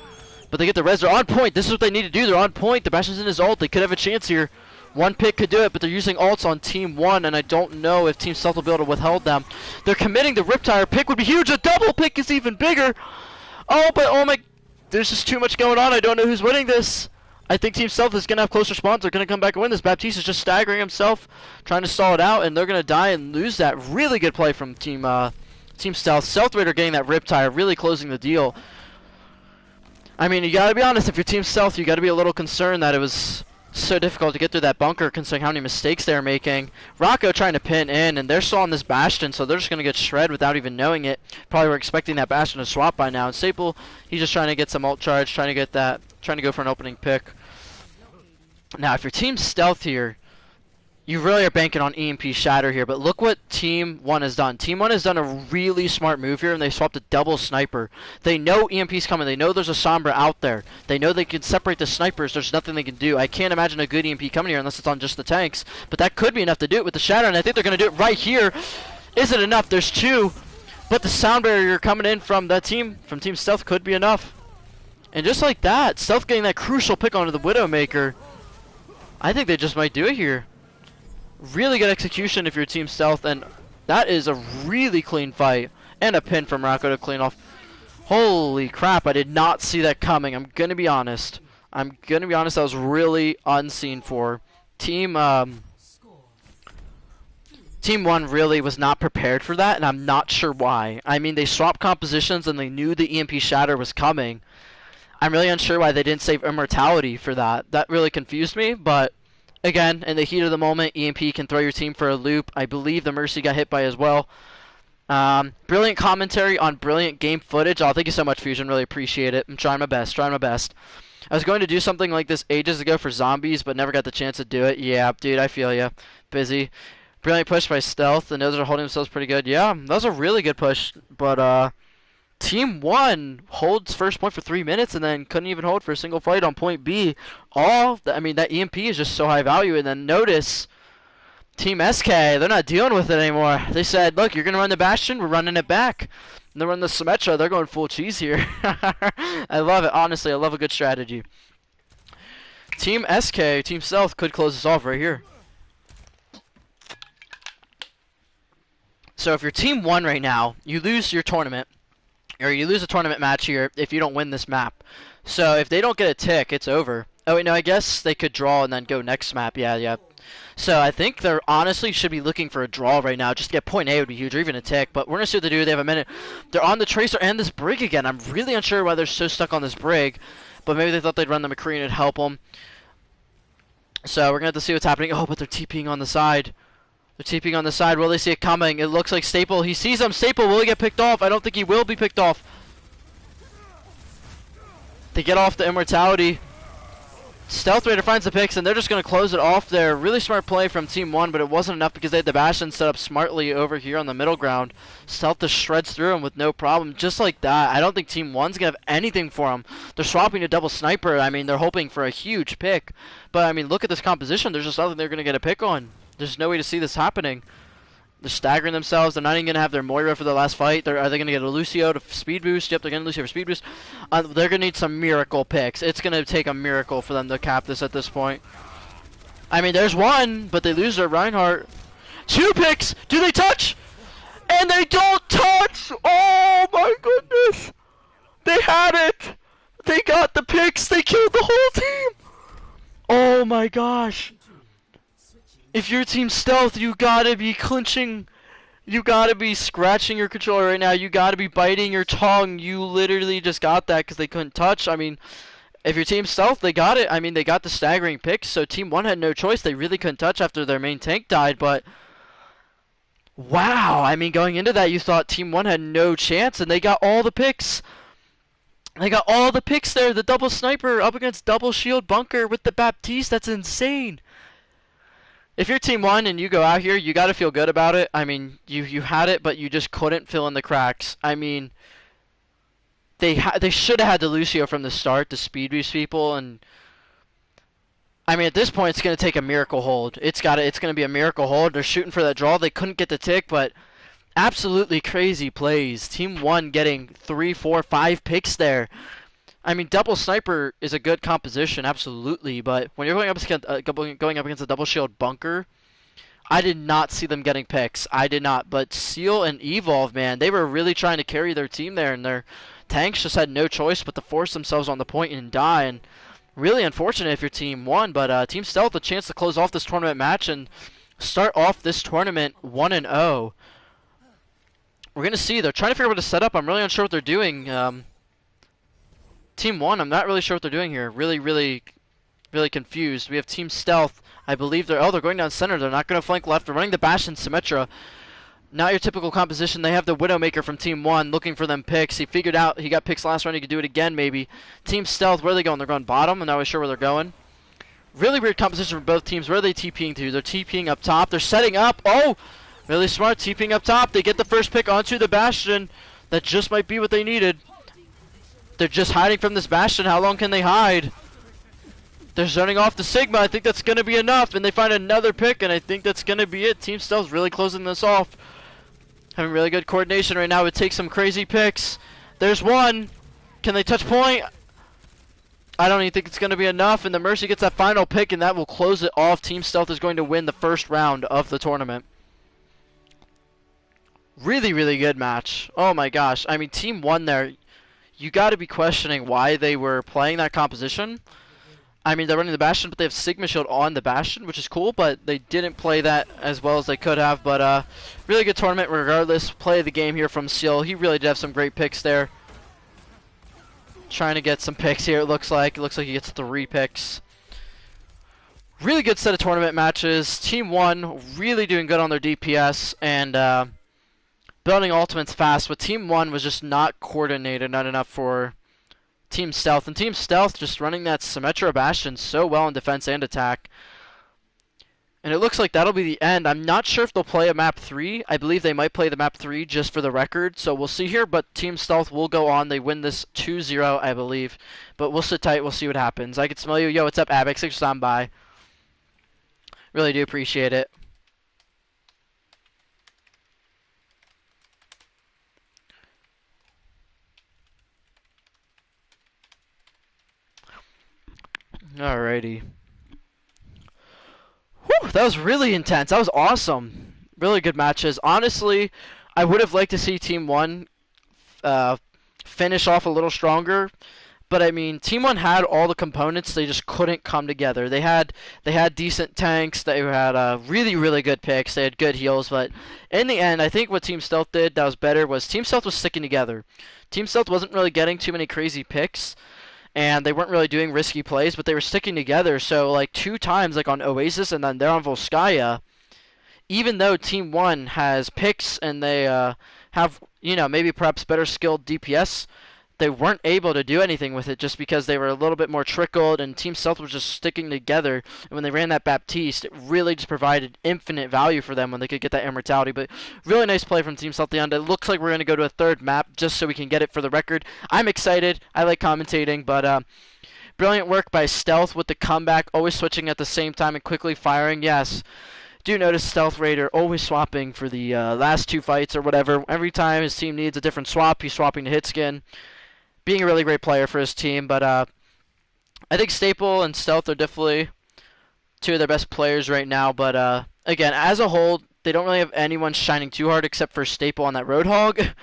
But they get the res. They're on point. This is what they need to do. They're on point. The Bastion's in his ult. They could have a chance here. 1 pick could do it, but they're using ults on Team 1, and I don't know if Team Stealth will be able to withhold them. They're committing the Riptire. Pick would be huge. A double pick is even bigger. Oh, but oh my, there's just too much going on. I don't know who's winning this. I think Team Stealth is going to have closer spawns. They're going to come back and win this. Baptiste is just staggering himself, trying to stall it out, and they're going to die and lose that. Really good play from Team Stealth. Stealth Raider getting that Riptire, really closing the deal. I mean, you got to be honest. If you're Team Stealth, you got to be a little concerned that it was so difficult to get through that bunker, considering how many mistakes they're making. Rocco trying to pin in, and they're still on this Bastion, so they're just going to get shred without even knowing it. Probably were expecting that Bastion to swap by now. And Staple, he's just trying to get some ult charge, trying to go for an opening pick. Now, if you're Team Stealth here, you really are banking on EMP Shatter here, but look what Team 1 has done. Team 1 has done a really smart move here, and they swapped a double sniper. They know EMP's coming. They know there's a Sombra out there. They know they can separate the snipers. There's nothing they can do. I can't imagine a good EMP coming here unless it's on just the tanks, but that could be enough to do it with the Shatter, and I think they're going to do it right here. Is it enough? There's 2, but the sound barrier coming in from that team, from Team Stealth, could be enough. And just like that, Stealth getting that crucial pick onto the Widowmaker, I think they just might do it here. Really good execution if you're Team Stealth, and that is a really clean fight. And a pin from Rocco to clean off. Holy crap, I did not see that coming. I'm going to be honest. That was really unseen for. Team 1 really was not prepared for that, and I'm not sure why. I mean, they swapped compositions and they knew the EMP Shatter was coming. I'm really unsure why they didn't save Immortality for that. That really confused me, but again, in the heat of the moment, EMP can throw your team for a loop. I believe the Mercy got hit by as well. Brilliant commentary on brilliant game footage. Oh, thank you so much, Fusion. Really appreciate it. I'm trying my best. I was going to do something like this ages ago for Zombies, but never got the chance to do it. Yeah, dude, I feel ya. Busy. Brilliant push by Stealth. The Noses are holding themselves pretty good. Yeah, that was a really good push, but Team 1 holds first point for 3 minutes and then couldn't even hold for a single fight on point B. I mean, that EMP is just so high value. And then notice Team SK, they're not dealing with it anymore. They said, look, you're going to run the Bastion, we're running it back. And they're running the Symmetra, they're going full cheese here. I love it, honestly. I love a good strategy. Team SK, Team Stealth could close this off right here. So if you're Team 1 right now, you lose your tournament. Or you lose a tournament match here if you don't win this map. So if they don't get a tick, it's over. Oh wait, no, I guess they could draw and then go next map. Yeah. So I think they're honestly should be looking for a draw right now. Just to get point A would be huge, or even a tick. But we're gonna see what they do. They have a minute. They're on the Tracer and this Brig again. I'm really unsure why they're so stuck on this Brig. But maybe they thought they'd run the McCree and it'd help them. So we're gonna have to see what's happening. Oh, but they're TPing on the side. They're TPing on the side. Will they see it coming? It looks like Staple. He sees them. Staple, will he get picked off? I don't think he will be picked off. They get off the Immortality. Stealth Raider finds the picks, and they're just going to close it off there. Really smart play from Team 1, but it wasn't enough because they had the Bastion set up smartly over here on the middle ground. Stealth just shreds through him with no problem. Just like that, I don't think Team 1's going to have anything for them. They're swapping to double sniper. I mean, they're hoping for a huge pick. But, I mean, look at this composition. There's just nothing they're going to get a pick on. There's no way to see this happening. They're staggering themselves. They're not even going to have their Moira for the last fight. Are they going to get a Lucio to speed boost? Yep, they're going to Lucio for speed boost. They're going to need some miracle picks. It's going to take a miracle for them to cap this at this point. I mean, there's one, but they lose their Reinhardt. 2 picks! Do they touch? And they don't touch! Oh my goodness! They had it! They got the picks! They killed the whole team! Oh my gosh! If you're Team Stealth, you gotta be clinching You gotta be scratching your controller right now. You gotta be biting your tongue. You literally just got that because they couldn't touch. I mean, if your team's stealth, they got it. I mean, they got the staggering picks, so Team 1 had no choice. They really couldn't touch after their main tank died, but wow. I mean, going into that, you thought Team 1 had no chance, and they got all the picks. They got all the picks there. The double sniper up against double shield bunker with the Baptiste. That's insane. If you're Team 1 and you go out here, you got to feel good about it. I mean, you had it, but you just couldn't fill in the cracks. I mean, they should have had the Lucio from the start to speed boost people, and I mean, at this point, it's going to take a miracle hold. It's going to be a miracle hold. They're shooting for that draw. They couldn't get the tick, but absolutely crazy plays. Team 1 getting 3, 4, 5 picks there. I mean, double sniper is a good composition, absolutely, but when you're going up against a double shield bunker, I did not see them getting picks. I did not. But Seal and Evolve, man, they were really trying to carry their team there, and their tanks just had no choice but to force themselves on the point and die. And really unfortunate if your team won, but Team Stealth a chance to close off this tournament match and start off this tournament 1-0. We're gonna see. They're trying to figure out what to set up. I'm really unsure what they're doing. Team 1, I'm not really sure what they're doing here. Really confused. We have Team Stealth. I believe they're going down center. They're not going to flank left. They're running the Bash and Symmetra. Not your typical composition. They have the Widowmaker from Team 1 looking for them picks. He figured out he got picks last round. He could do it again maybe. Team Stealth, where are they going? They're going bottom. I'm not really sure where they're going. Really weird composition for both teams. Where are they TPing to? They're TPing up top. They're setting up. Oh! Really smart. TPing up top. They get the first pick onto the Bastion. That just might be what they needed. They're just hiding from this Bastion. How long can they hide? They're zoning off the Sigma. I think that's going to be enough. And they find another pick, and I think that's going to be it. Team Stealth's really closing this off. Having really good coordination right now. It takes some crazy picks. There's one. Can they touch point? I don't even think it's going to be enough. And the Mercy gets that final pick, and that will close it off. Team Stealth is going to win the first round of the tournament. Really good match. Oh my gosh. I mean, Team 1 there. You got to be questioning why they were playing that composition. I mean, they're running the Bastion, but they have Sigma Shield on the Bastion, which is cool, but they didn't play that as well as they could have. But really good tournament regardless. Play of the game here from Seal. He really did have some great picks there. Trying to get some picks here, it looks like. It looks like he gets 3 picks. Really good set of tournament matches. Team 1 really doing good on their DPS, and building ultimates fast, but Team 1 was just not coordinated, not enough for Team Stealth. And Team Stealth just running that Symmetra Bastion so well in defense and attack. And it looks like that'll be the end. I'm not sure if they'll play a map 3. I believe they might play the map 3 just for the record. So we'll see here, but Team Stealth will go on. They win this 2-0, I believe. But we'll sit tight. We'll see what happens. I can smell you. Yo, what's up, Abex? Thanks for stopping by. Really do appreciate it. Alrighty. Whew, that was really intense. That was awesome. Really good matches. Honestly, I would have liked to see Team 1 finish off a little stronger. But I mean, Team 1 had all the components. They just couldn't come together. They had decent tanks. They had really good picks. They had good heals. But in the end, I think what Team Stealth did that was better was Team Stealth was sticking together. Team Stealth wasn't really getting too many crazy picks. And they weren't really doing risky plays, but they were sticking together. So, like, 2 times, like on Oasis and then there on Volskaya, even though Team 1 has picks and they have, you know, maybe perhaps better skilled DPS, they weren't able to do anything with it just because they were a little bit more trickled and Team Stealth was just sticking together. And when they ran that Baptiste, it really just provided infinite value for them when they could get that immortality. But really nice play from Team Stealth. It looks like we're going to go to a 3rd map just so we can get it for the record. I'm excited. I like commentating, but brilliant work by Stealth with the comeback, always switching at the same time and quickly firing. Yes. Do notice Stealth Raider always swapping for the last 2 fights or whatever. Every time his team needs a different swap, he's swapping to hit skin. Being a really great player for his team, but I think Staple and Stealth are definitely 2 of their best players right now. But again, as a whole, they don't really have anyone shining too hard except for Staple on that Roadhog.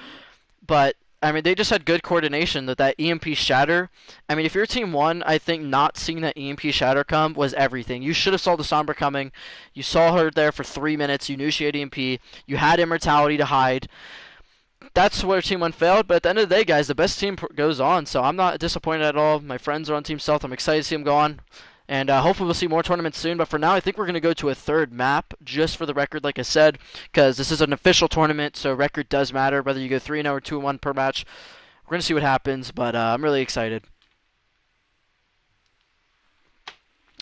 But I mean, they just had good coordination with that EMP shatter. I mean, if you're team one, I think not seeing that EMP shatter come was everything. You should have saw the Sombra coming. You saw her there for 3 minutes. You knew she had EMP. You had immortality to hide. That's where Team 1 failed, but at the end of the day, guys, the best team goes on, so I'm not disappointed at all. My friends are on Team Stealth. I'm excited to see them go on, and hopefully we'll see more tournaments soon, but for now, I think we're going to go to a third map, just for the record, like I said, because this is an official tournament, so record does matter, whether you go 3-0 or 2-1 per match. We're going to see what happens, but I'm really excited.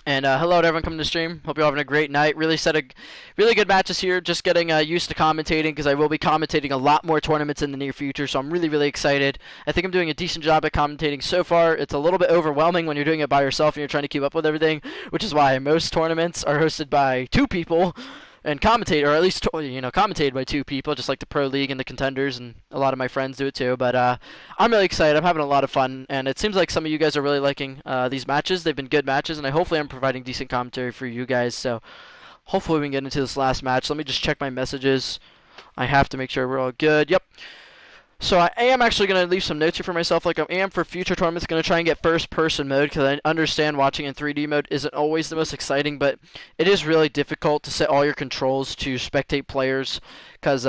And hello to everyone coming to stream. Hope you're having a great night. Really good matches here. Just getting used to commentating because I will be commentating a lot more tournaments in the near future. So I'm really excited. I think I'm doing a decent job at commentating so far. It's a little bit overwhelming when you're doing it by yourself and you're trying to keep up with everything, which is why most tournaments are hosted by 2 people and commentate, or at least commentated by 2 people, just like the Pro League and the Contenders, and a lot of my friends do it too. But I'm really excited. I'm having a lot of fun, and it seems like some of you guys are really liking these matches. They've been good matches, and hopefully I'm providing decent commentary for you guys. So hopefully we can get into this last match. Let me just check my messages. I have to make sure we're all good. Yep. So I am actually going to leave some notes here for myself, like I am for future tournaments. Going to try and get first-person mode, because I understand watching in 3D mode isn't always the most exciting, but it is really difficult to set all your controls to spectate players, because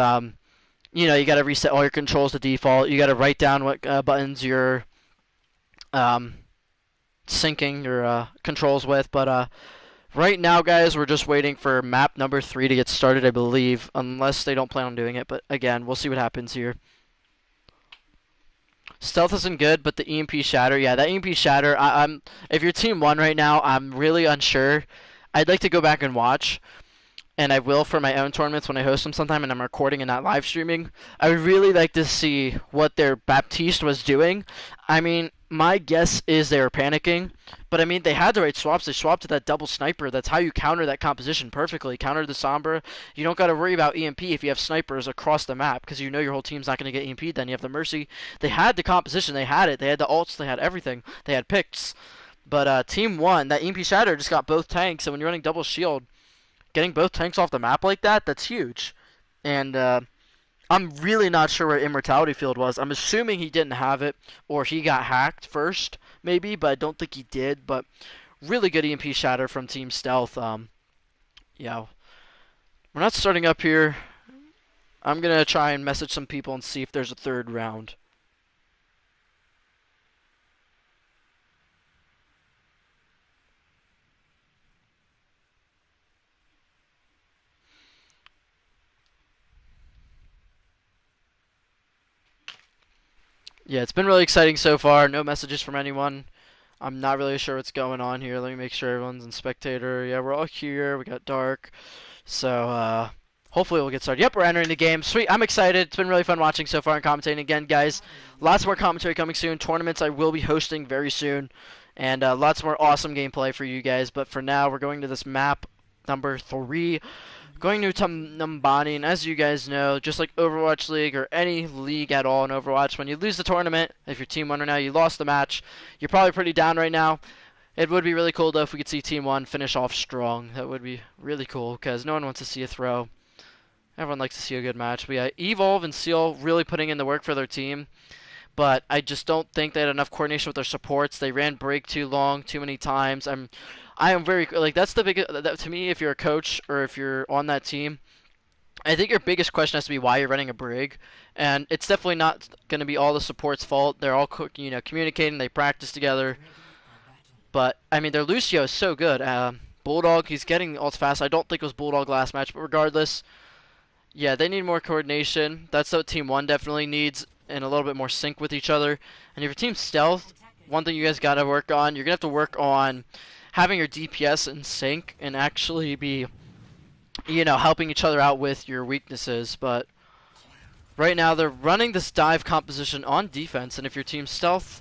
you got to reset all your controls to default. You got to write down what buttons you're syncing your controls with, but right now, guys, we're just waiting for map number 3 to get started, I believe, unless they don't plan on doing it, but again, we'll see what happens here. Stealth isn't good, but the EMP shatter, yeah, that EMP shatter. If you're team 1 right now, I'm really unsure. I'd like to go back and watch, and I will for my own tournaments when I host them sometime, and I'm recording and not live streaming. I would really like to see what their Baptiste was doing. I mean, my guess is they were panicking, but I mean, they had the right swaps. They swapped to that double sniper. That's how you counter that composition perfectly. Counter the Sombra. You don't got to worry about EMP if you have snipers across the map, because you know your whole team's not going to get EMP'd. Then you have the Mercy. They had the composition. They had it. They had the ults. They had everything. They had picks. But Team 1, that EMP Shatter just got both tanks, and when you're running double shield, getting both tanks off the map like that, that's huge. And I'm really not sure where Immortality Field was. I'm assuming he didn't have it, or he got hacked first, maybe, but I don't think he did. But really good EMP Shatter from Team Stealth. Yeah, we're not starting up here. I'm going to try and message some people and see if there's a third round. Yeah, it's been really exciting so far. No messages from anyone. I'm not really sure what's going on here. Let me make sure everyone's in spectator. Yeah, we're all here. We got dark. So, hopefully we'll get started. Yep, we're entering the game. Sweet, I'm excited. It's been really fun watching so far and commentating again, guys. Lots more commentary coming soon. Tournaments I will be hosting very soon. And lots more awesome gameplay for you guys. But for now, we're going to this map number 3. Going to Numbani, and as you guys know, just like Overwatch League or any league at all in Overwatch, when you lose the tournament, if you're Team 1 right now, you lost the match, you're probably pretty down right now. It would be really cool, though, if we could see Team 1 finish off strong. That would be really cool, because no one wants to see a throw. Everyone likes to see a good match. But yeah, Evolve and Seal really putting in the work for their team, but I just don't think they had enough coordination with their supports. They ran break too long, too many times. I am very, like, that's the big, to me, if you're a coach or if you're on that team, I think your biggest question has to be why you're running a brig, and it's definitely not going to be all the support's fault. They're all, communicating, they practice together, but, I mean, their Lucio is so good. Bulldog, he's getting ults fast. I don't think it was Bulldog last match, but regardless, yeah, they need more coordination. That's what Team 1 definitely needs, and a little bit more sync with each other. And if your team's stealth, one thing you guys got to work on, you're going to have to work on having your DPS in sync and actually be, helping each other out with your weaknesses. But right now they're running this dive composition on defense, and if your team's stealth,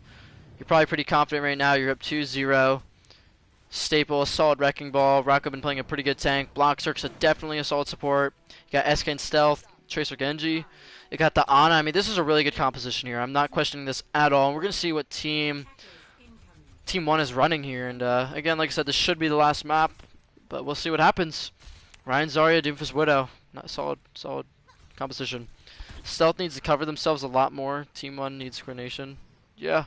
you're probably pretty confident right now. You're up 2-0. Staple, a solid Wrecking Ball. Rocco been playing a pretty good tank. Bloxerk's definitely a solid support. You got SK and Stealth, Tracer Genji. You got the Ana. I mean, this is a really good composition here. I'm not questioning this at all. And we're going to see what Team 1 is running here. And again, like I said, this should be the last map, but we'll see what happens. Ryan Zarya, Doomfist Widow. Not solid composition. Stealth needs to cover themselves a lot more. Team 1 needs coordination. Yeah.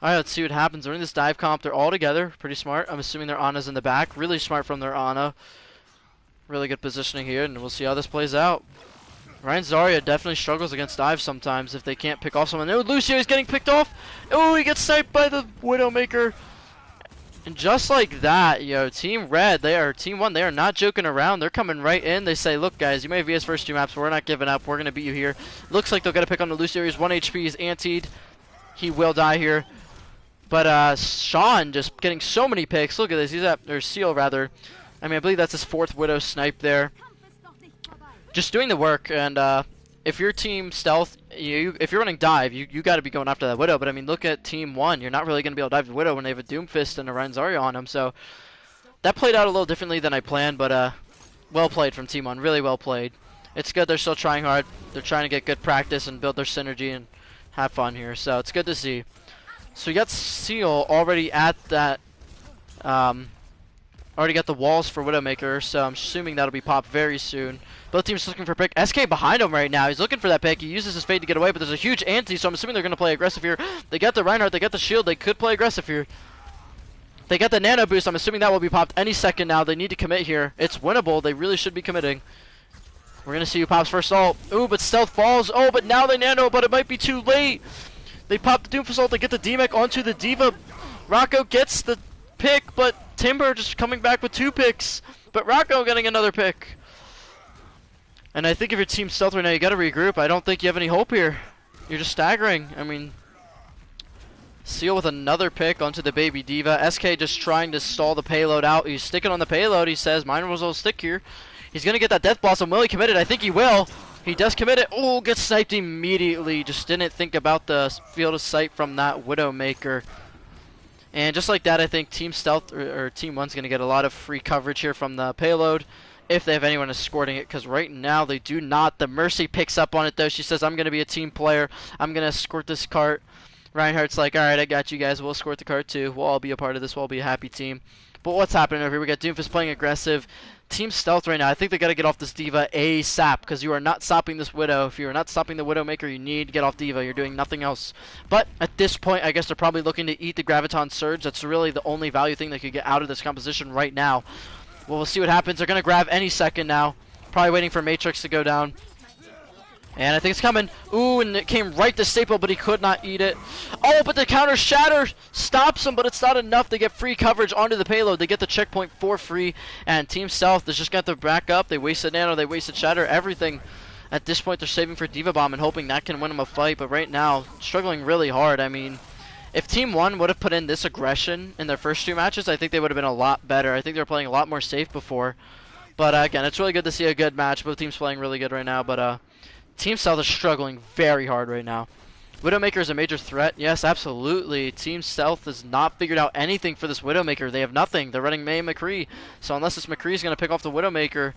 Alright, let's see what happens. They're in this dive comp. They're all together. Pretty smart. I'm assuming their Ana's in the back. Really smart from their Ana. Really good positioning here, and we'll see how this plays out. Ryan Zarya definitely struggles against dives sometimes if they can't pick off someone. Oh, Lucio is getting picked off. Oh, he gets sniped by the Widowmaker. And just like that, Team Red, Team 1, they are not joking around. They're coming right in. They say, look, guys, you may have VS first 2 maps, but we're not giving up. We're going to beat you here. Looks like they'll get a pick on the Lucio. He's 1 HP. He's antied. He will die here. But Sean just getting so many picks. Look at this. He's at, or Seal, rather. I mean, I believe that's his 4th Widow snipe there. Just doing the work, and if you're team stealth, if you're running dive, you got to be going after that Widow. But I mean, look at Team 1. You're not really going to be able to dive the Widow when they have a Doomfist and a Ryan Zarya on them. So that played out a little differently than I planned, but well played from Team 1. Really well played. It's good. They're still trying hard. They're trying to get good practice and build their synergy and have fun here. So it's good to see. So we got Seal already at that. Already got the walls for Widowmaker, so I'm assuming that'll be popped very soon. Both teams looking for a pick. SK behind him right now. He's looking for that pick. He uses his fade to get away, but there's a huge anti, so I'm assuming they're going to play aggressive here. They got the Reinhardt. They got the shield. They could play aggressive here. They got the nano boost. I'm assuming that will be popped any second now. They need to commit here. It's winnable. They really should be committing. We're going to see who pops first ult. Ooh, but Stealth falls. Oh, but now they nano, but it might be too late. They pop the Doomfist ult. They get the D-Mech onto the D.Va. Rocco gets the pick, but Timber just coming back with 2 picks. But Rocco getting another pick. And I think if you're Team Stealth right now, you got to regroup. I don't think you have any hope here. You're just staggering. I mean, Seal with another pick onto the baby D.Va. SK just trying to stall the payload out. He's sticking on the payload. He says, mine was a stick here. He's going to get that Death Blossom. Will he commit it? I think he will. He does commit it. Oh, gets sniped immediately. Just didn't think about the field of sight from that Widowmaker. And just like that, I think Team Stealth or Team 1's going to get a lot of free coverage here from the payload if they have anyone escorting it, because right now they do not. The Mercy picks up on it, though. She says, I'm going to be a team player. I'm going to escort this cart. Reinhardt's like, all right, I got you guys. We'll escort the cart, too. We'll all be a part of this. We'll all be a happy team. But what's happening over here? We got Doomfist playing aggressive. Team Stealth right now, I think they got to get off this D.Va ASAP, because you are not stopping this Widow. If you are not stopping the Widowmaker, you need to get off D.Va. You're doing nothing else. But at this point, I guess they're probably looking to eat the Graviton Surge. That's really the only value thing they could get out of this composition right now. Well, we'll see what happens. They're going to grab any second now. Probably waiting for Matrix to go down. And I think it's coming. Ooh, and it came right to Staple, but he could not eat it. Oh, but the counter Shatter stops him, but it's not enough. They get free coverage onto the payload. They get the checkpoint for free. And Team Stealth has just got their back up. They wasted Nano. They wasted Shatter. Everything. At this point, they're saving for D.Va Bomb and hoping that can win them a fight. But right now, struggling really hard. I mean, if Team 1 would have put in this aggression in their first 2 matches, I think they would have been a lot better. I think they were playing a lot more safe before. But again, it's really good to see a good match. Both teams playing really good right now. But Team Stealth is struggling very hard right now. Widowmaker is a major threat. Yes, absolutely. Team Stealth has not figured out anything for this Widowmaker. They have nothing. They're running May and McCree. So unless this McCree is going to pick off the Widowmaker.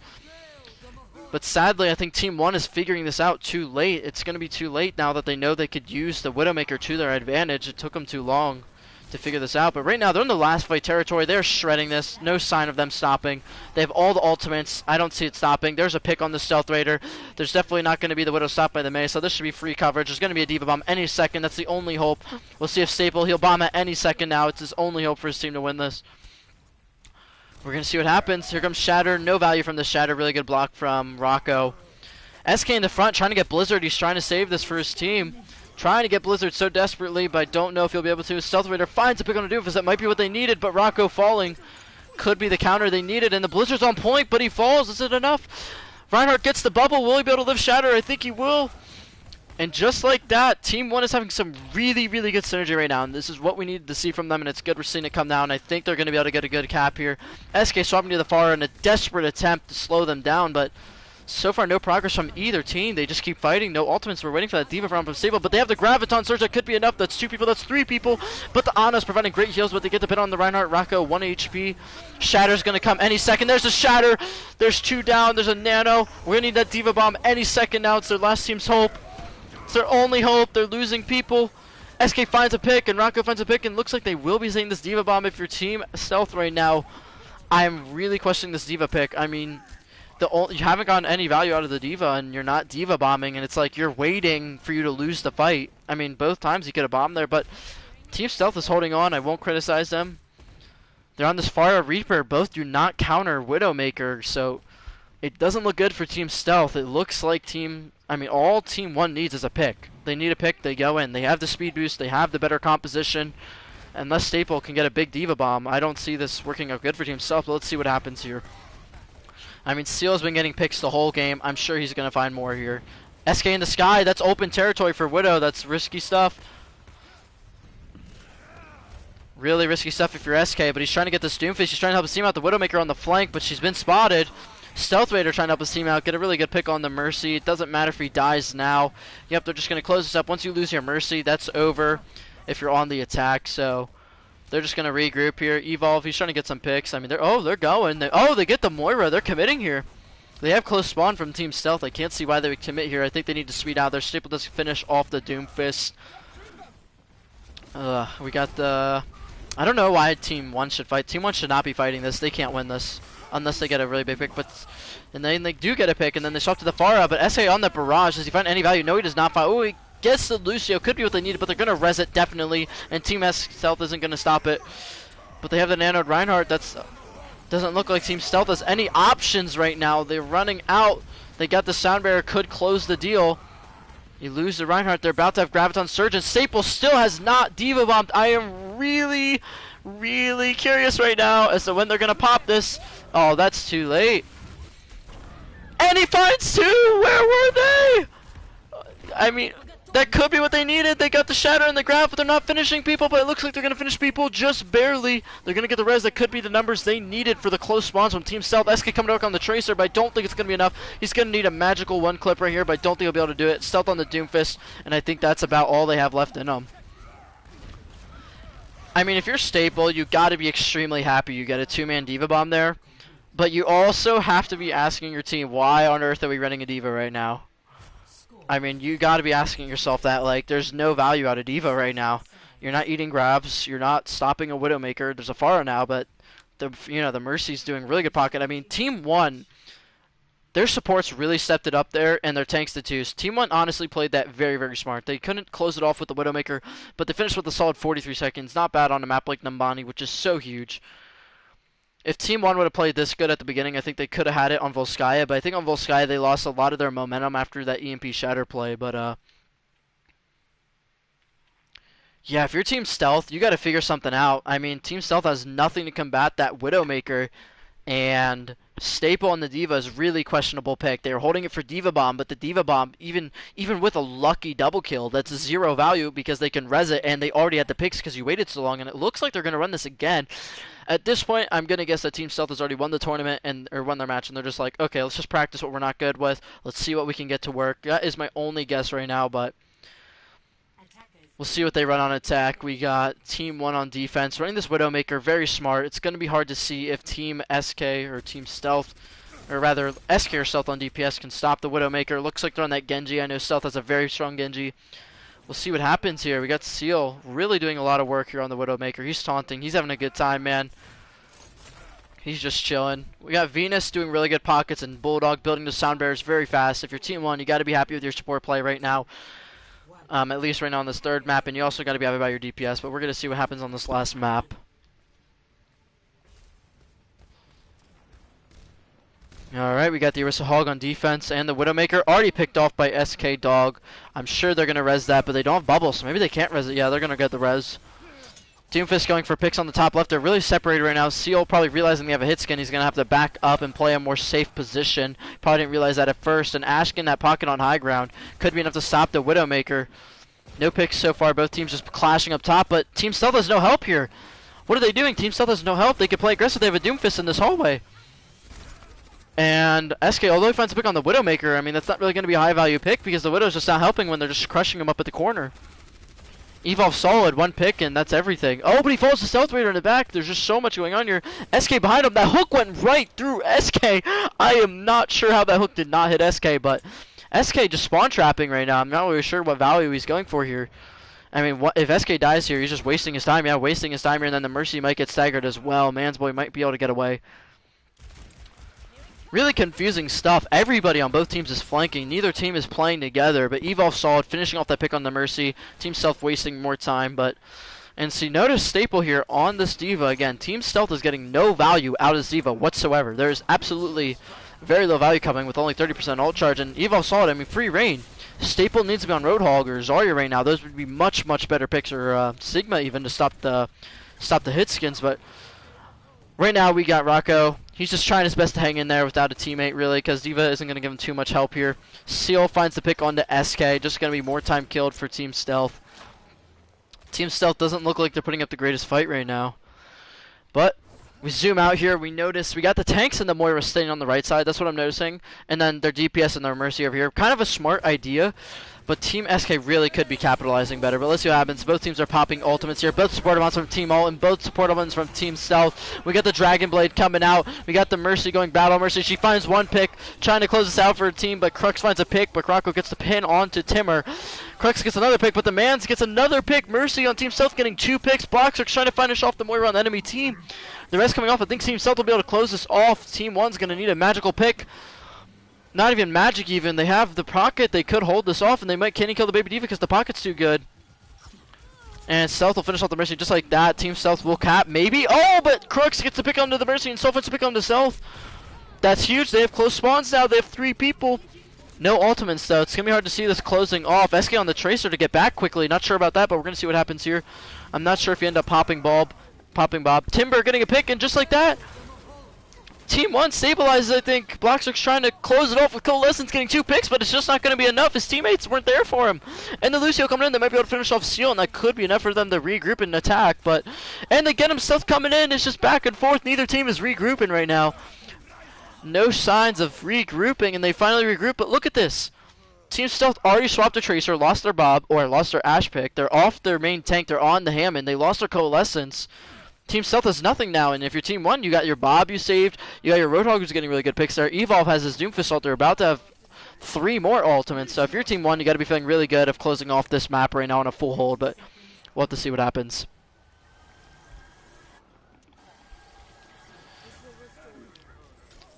But sadly, I think Team 1 is figuring this out too late. It's going to be too late now that they know they could use the Widowmaker to their advantage. It took them too long to figure this out. But right now, they're in the last fight territory. They're shredding this. No sign of them stopping. They have all the ultimates. I don't see it stopping. There's a pick on the Stealth Raider. There's definitely not going to be the Widow stopped by the May, so this should be free coverage. There's going to be a D.Va Bomb any second. That's the only hope. We'll see if Staple, he'll bomb at any second now. It's his only hope for his team to win this. We're going to see what happens. Here comes Shatter. No value from the Shatter. Really good block from Rocco. SK in the front trying to get Blizzard. He's trying to save this for his team. Trying to get Blizzard so desperately, but I don't know if he'll be able to. Stealth Raider finds a pick on a Doomfist. That might be what they needed, but Rocco falling could be the counter they needed. And the Blizzard's on point, but he falls. Is it enough? Reinhardt gets the bubble. Will he be able to live Shatter? I think he will. And just like that, Team 1 is having some really, really good synergy right now. And this is what we needed to see from them, and it's good we're seeing it come down. I think they're going to be able to get a good cap here. SK swapping to the far in a desperate attempt to slow them down, but so far no progress from either team. They just keep fighting. No ultimates. We're waiting for that D.Va round from Stable, but they have the Graviton Surge. That could be enough. That's 2 people. That's 3 people. But the Ana's providing great heals, but they get the pin on the Reinhardt. Rocco, 1 HP. Shatter's going to come any second. There's a Shatter. There's 2 down. There's a Nano. We're going to need that D.Va Bomb any second now. It's their last team's hope. It's their only hope. They're losing people. SK finds a pick, and Rocco finds a pick, and looks like they will be seeing this D.Va Bomb. If your team Stealth right now, I'm really questioning this D.Va pick. I mean, you haven't gotten any value out of the diva, and you're not diva bombing, and it's like you're waiting for you to lose the fight. I mean, both times you could have bombed there, but Team Stealth is holding on. I won't criticize them. They're on this Fire Reaper. Both do not counter Widowmaker, so it doesn't look good for Team Stealth. It looks like all Team 1 needs is a pick. They need a pick, they go in. They have the speed boost, they have the better composition. Unless Staple can get a big diva bomb, I don't see this working out good for Team Stealth, but let's see what happens here. I mean, Seal's been getting picks the whole game. I'm sure he's going to find more here. SK in the sky, that's open territory for Widow. That's risky stuff. Really risky stuff if you're SK, but he's trying to get this Doomfist. He's trying to help his team out. The Widowmaker on the flank, but she's been spotted. Stealth Raider trying to help his team out. Get a really good pick on the Mercy. It doesn't matter if he dies now. Yep, they're just going to close this up. Once you lose your Mercy, that's over if you're on the attack, so they're just going to regroup here. Evolve, he's trying to get some picks. I mean, they're going. They get the Moira. They're committing here. They have close spawn from Team Stealth. I can't see why they would commit here. I think they need to speed out. Their Staple does finish off the Doomfist. We got the... I don't know why Team 1 should fight. Team 1 should not be fighting this. They can't win this unless they get a really big pick. And then they do get a pick, and then they swap to the Pharah. But SA on the Barrage. Does he find any value? No, he does not find... Oh, he gets the Lucio. Could be what they needed, but they're going to res it definitely. And Team Stealth isn't going to stop it. But they have the Nanoed Reinhardt. That's... Doesn't look like Team Stealth has any options right now. They're running out. They got the Sound Barrier. Could close the deal. You lose the Reinhardt. They're about to have Graviton Surge, and Staple still has not Diva Bombed. I am really, really curious right now as to when they're going to pop this. Oh, that's too late. And he finds two! Where were they? I mean, that could be what they needed. They got the Shatter and the Grab, but they're not finishing people, but it looks like they're going to finish people just barely. They're going to get the res. That could be the numbers they needed for the close spawns from Team Stealth. SK coming to work on the Tracer, but I don't think it's going to be enough. He's going to need a magical one clip right here, but I don't think he'll be able to do it. Stealth on the Doomfist, and I think that's about all they have left in them. I mean, if you're Staple, you got to be extremely happy you get a two-man Diva Bomb there, but you also have to be asking your team, why on earth are we running a Diva right now? I mean, you got to be asking yourself that. Like, there's no value out of Diva right now. You're not eating grabs. You're not stopping a Widowmaker. There's a Pharah now, but the Mercy's doing really good pocket. I mean, Team 1, their supports really stepped it up there, and their tanks did too. Team 1 honestly played that very, very smart. They couldn't close it off with the Widowmaker, but they finished with a solid 43 seconds. Not bad on a map like Numbani, which is so huge. If Team 1 would have played this good at the beginning, I think they could have had it on Volskaya, but I think on Volskaya they lost a lot of their momentum after that EMP Shatter play, but yeah, if you're Team Stealth, you got to figure something out. I mean, Team Stealth has nothing to combat that Widowmaker, and Staple on the Diva is really questionable pick. They were holding it for Diva Bomb, but the Diva Bomb, even with a lucky double kill, that's zero value because they can res it, and they already had the picks because you waited so long, and it looks like they're going to run this again. At this point, I'm going to guess that Team Stealth has already won the tournament or won their match, and they're just like, okay, let's just practice what we're not good with. Let's see what we can get to work. That is my only guess right now, but we'll see what they run on attack. We got Team 1 on defense. Running this Widowmaker, very smart. It's going to be hard to see if Team SK or Team Stealth, or rather SK or Stealth on DPS can stop the Widowmaker. Looks like they're on that Genji. I know Stealth has a very strong Genji. We'll see what happens here. We got Seal really doing a lot of work here on the Widowmaker. He's taunting. He's having a good time, man. He's just chilling. We got Venus doing really good pockets, and Bulldog building the sound barriers very fast. If you're Team 1, you got to be happy with your support play right now. At least right now on this third map, and you also got to be happy about your DPS, but we're going to see what happens on this last map. Alright, we got the Orisa Hog on defense, and the Widowmaker already picked off by SK Dog. I'm sure they're going to res that, but they don't have bubbles, so maybe they can't res it. Yeah, they're going to get the res. Doomfist going for picks on the top left. They're really separated right now. Seal probably realizing they have a hit skin. He's going to have to back up and play a more safe position. Probably didn't realize that at first. And Ashkin, that pocket on high ground, could be enough to stop the Widowmaker. No picks so far. Both teams just clashing up top, but Team Stealth has no help here. What are they doing? Team Stealth has no help. They can play aggressive. They have a Doomfist in this hallway. And SK, although he finds a pick on the Widowmaker, I mean, that's not really going to be a high-value pick because the Widow's just not helping when they're just crushing him up at the corner. Evolve solid, one pick, and that's everything. Oh, but he falls to Stealth Raider in the back. There's just so much going on here. SK behind him. That hook went right through SK. I am not sure how that hook did not hit SK, but SK just spawn trapping right now. I'm not really sure what value he's going for here. I mean, if SK dies here, he's just wasting his time. Yeah, wasting his time here, and then the Mercy might get staggered as well. Mansboy might be able to get away. Really confusing stuff. Everybody on both teams is flanking. Neither team is playing together, but Evolve solid, finishing off that pick on the Mercy. Team Stealth wasting more time, but... And so notice Staple here on this D.Va. Again, Team Stealth is getting no value out of this D.Va whatsoever. There's absolutely very low value coming with only 30% ult charge. And Evolve solid, I mean, free reign. Staple needs to be on Roadhog or Zarya right now. Those would be much, much better picks, or Sigma even, to stop the hit skins, but... Right now we got Rocco. He's just trying his best to hang in there without a teammate, really, because D.Va isn't going to give him too much help here. Seal finds the pick onto SK. Just going to be more time killed for Team Stealth. Team Stealth doesn't look like they're putting up the greatest fight right now. But we zoom out here. We notice we got the tanks and the Moira staying on the right side. That's what I'm noticing. And then their DPS and their Mercy over here. Kind of a smart idea. But Team SK really could be capitalizing better. But let's see what happens. Both teams are popping ultimates here. Both support ultimates from Team Ult and both support ultimates from Team Stealth. We got the Dragon Blade coming out. We got the Mercy going battle Mercy. She finds one pick, trying to close this out for her team. But Crux finds a pick, but Rocco gets the pin onto Timmer. Crux gets another pick, but the Mans gets another pick. Mercy on Team Stealth getting 2 picks. Bloxer trying to finish off the Moira on the enemy team. The rest coming off. I think Team Stealth will be able to close this off. Team 1's going to need a magical pick. Not even magic even. They have the pocket. They could hold this off, and they might can't kill the baby D.Va because the pocket's too good. And Stealth will finish off the Mercy just like that. Team Stealth will cap, maybe. Oh, but Crux gets the pick onto the Mercy, and Stealth gets the pick onto Stealth. That's huge. They have close spawns now. They have 3 people. No ultimates, though. It's going to be hard to see this closing off. SK on the Tracer to get back quickly. Not sure about that, but we're going to see what happens here. I'm not sure if you end up popping Bob. Timber getting a pick, and just like that, Team 1 stabilizes, I think. Bloxer's trying to close it off with Coalescence getting 2 picks, but it's just not going to be enough. His teammates weren't there for him. And the Lucio coming in, they might be able to finish off Seal, and that could be enough for them to regroup and attack. But and they get him stuff coming in. It's just back and forth. Neither team is regrouping right now. No signs of regrouping, and they finally regroup. But look at this. Team Stealth already swapped a Tracer, lost their Bob, or lost their Ash pick. They're off their main tank. They're on the Hammond. They lost their Coalescence. Team Stealth has nothing now, and if you're Team 1, you got your Bob you saved, you got your Roadhog who's getting really good picks there. Evolve has his Doomfist ult. They're about to have 3 more ultimates, so if you're Team 1, you got to be feeling really good of closing off this map right now on a full hold, but we'll have to see what happens.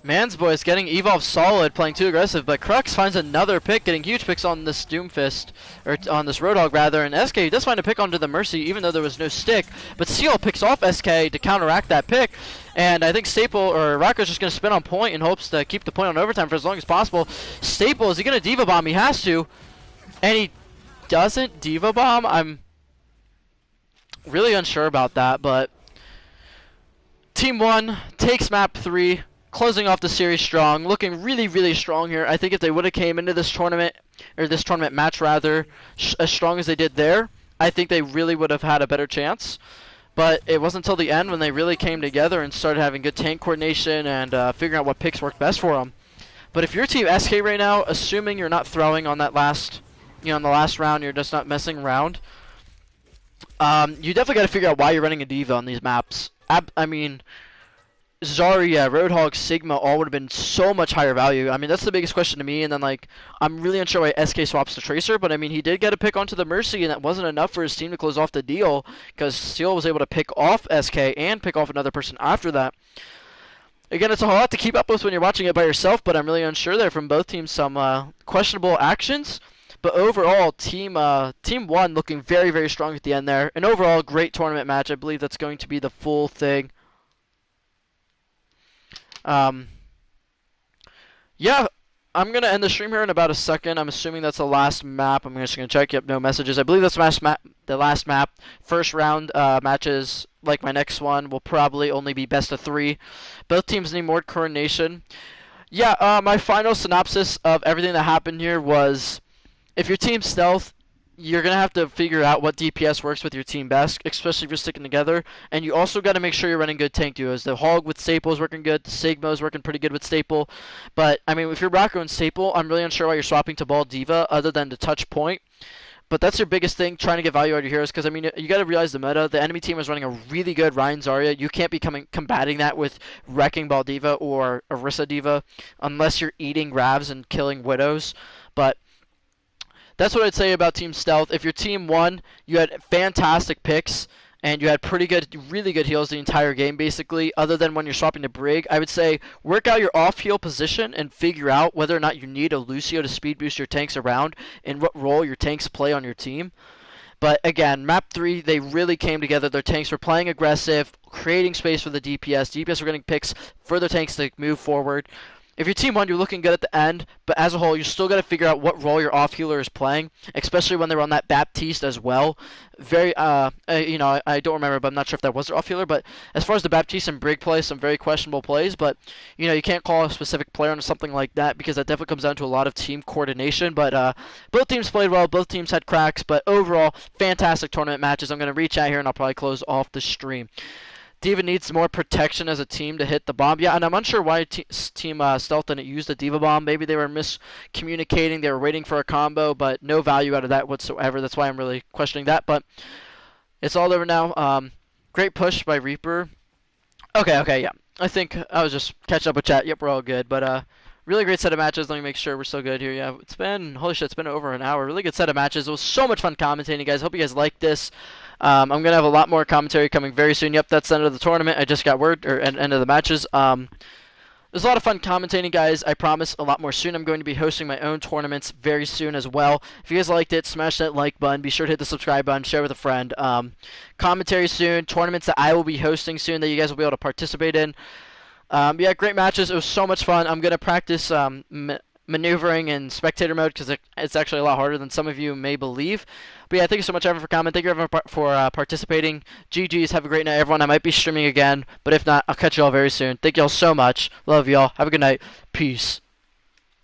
Man's Boys getting Evolve solid, playing too aggressive, but Crux finds another pick, getting huge picks on this Doomfist, or on this Roadhog rather, and SK does find a pick onto the Mercy, even though there was no stick, but Seal picks off SK to counteract that pick, and I think Staple, or Rocco's just going to spin on point in hopes to keep the point on overtime for as long as possible. Staple, is he going to D.Va bomb? He has to, and he doesn't D.Va bomb? I'm really unsure about that, but Team 1 takes map 3, closing off the series strong, looking really, really strong here. I think if they would have came into this tournament, or this tournament match rather, as strong as they did there, I think they really would have had a better chance. But it wasn't until the end when they really came together and started having good tank coordination and figuring out what picks worked best for them. But if you're Team SK right now, assuming you're not throwing on that last, on the last round, you're just not messing around, you definitely got to figure out why you're running a D.Va on these maps. I mean, Zarya, Roadhog, Sigma all would have been so much higher value. I mean, that's the biggest question to me. And then, like, I'm really unsure why SK swaps to Tracer, but I mean, he did get a pick onto the Mercy, and that wasn't enough for his team to close off the deal, because Seal was able to pick off SK and pick off another person after that. Again, it's a lot to keep up with when you're watching it by yourself, but I'm really unsure there from both teams. Some questionable actions. But overall, Team 1 looking very, very strong at the end there. An overall great tournament match. I believe that's going to be the full thing. Yeah, I'm going to end the stream here in about a second. I'm assuming that's the last map. I'm just going to check. Yep, no messages. I believe that's the last map. First round matches, like my next one, will probably only be best of 3. Both teams need more coordination. Yeah, my final synopsis of everything that happened here was, if your Team Stealth, you're going to have to figure out what DPS works with your team best, especially if you're sticking together. And you also got to make sure you're running good tank duos. The Hog with Staple is working good. The Sigma is working pretty good with Staple. But, I mean, if you're Rocco and Staple, I'm really unsure why you're swapping to Ball D.Va other than to touch point. But that's your biggest thing, trying to get value out of your heroes. Because, I mean, you got to realize the meta. The enemy team is running a really good Ryan Zarya. You can't be combating that with Wrecking Ball D.Va or Orisa D.Va unless you're eating Ravs and killing Widows. But that's what I'd say about Team Stealth. If you're Team 1, you had fantastic picks, and you had pretty good, really good heals the entire game, basically, other than when you're swapping to Brig. I would say work out your off-heal position and figure out whether or not you need a Lucio to speed boost your tanks around and what role your tanks play on your team. But again, map 3, they really came together. Their tanks were playing aggressive, creating space for the DPS. DPS were getting picks for their tanks to move forward. If you're team 1, you're looking good at the end, but as a whole, you still got to figure out what role your off healer is playing, especially when they're on that Baptiste as well. Very, I don't remember, but I'm not sure if that was their off healer. But as far as the Baptiste and Brig play, some very questionable plays. But you can't call a specific player on something like that because that definitely comes down to a lot of team coordination. But both teams played well, both teams had cracks, but overall, fantastic tournament matches. I'm going to reach out here and I'll probably close off the stream. D.Va needs more protection as a team to hit the bomb. Yeah, and I'm unsure why Team Stealth didn't use the D.Va bomb. Maybe they were miscommunicating. They were waiting for a combo, but no value out of that whatsoever. That's why I'm really questioning that. But it's all over now. Great push by Reaper. Okay, yeah. I think I was just catching up with chat. Yep, we're all good. But really great set of matches. Let me make sure we're still good here. Yeah, holy shit, it's been over an hour. Really good set of matches. It was so much fun commentating, guys. Hope you guys liked this. I'm going to have a lot more commentary coming very soon. Yep, that's the end of the tournament. I just got word, or end of the matches. There's a lot of fun commentating, guys. I promise a lot more soon. I'm going to be hosting my own tournaments very soon as well. If you guys liked it, smash that like button. Be sure to hit the subscribe button. Share with a friend. Commentary soon. Tournaments that I will be hosting soon that you guys will be able to participate in. Yeah, great matches. It was so much fun. I'm going to practice maneuvering in spectator mode because it's actually a lot harder than some of you may believe. But yeah, thank you so much, everyone, for commenting. Thank you, everyone, for participating. GG's. Have a great night, everyone. I might be streaming again, but if not, I'll catch you all very soon. Thank you all so much. Love y'all. Have a good night. Peace.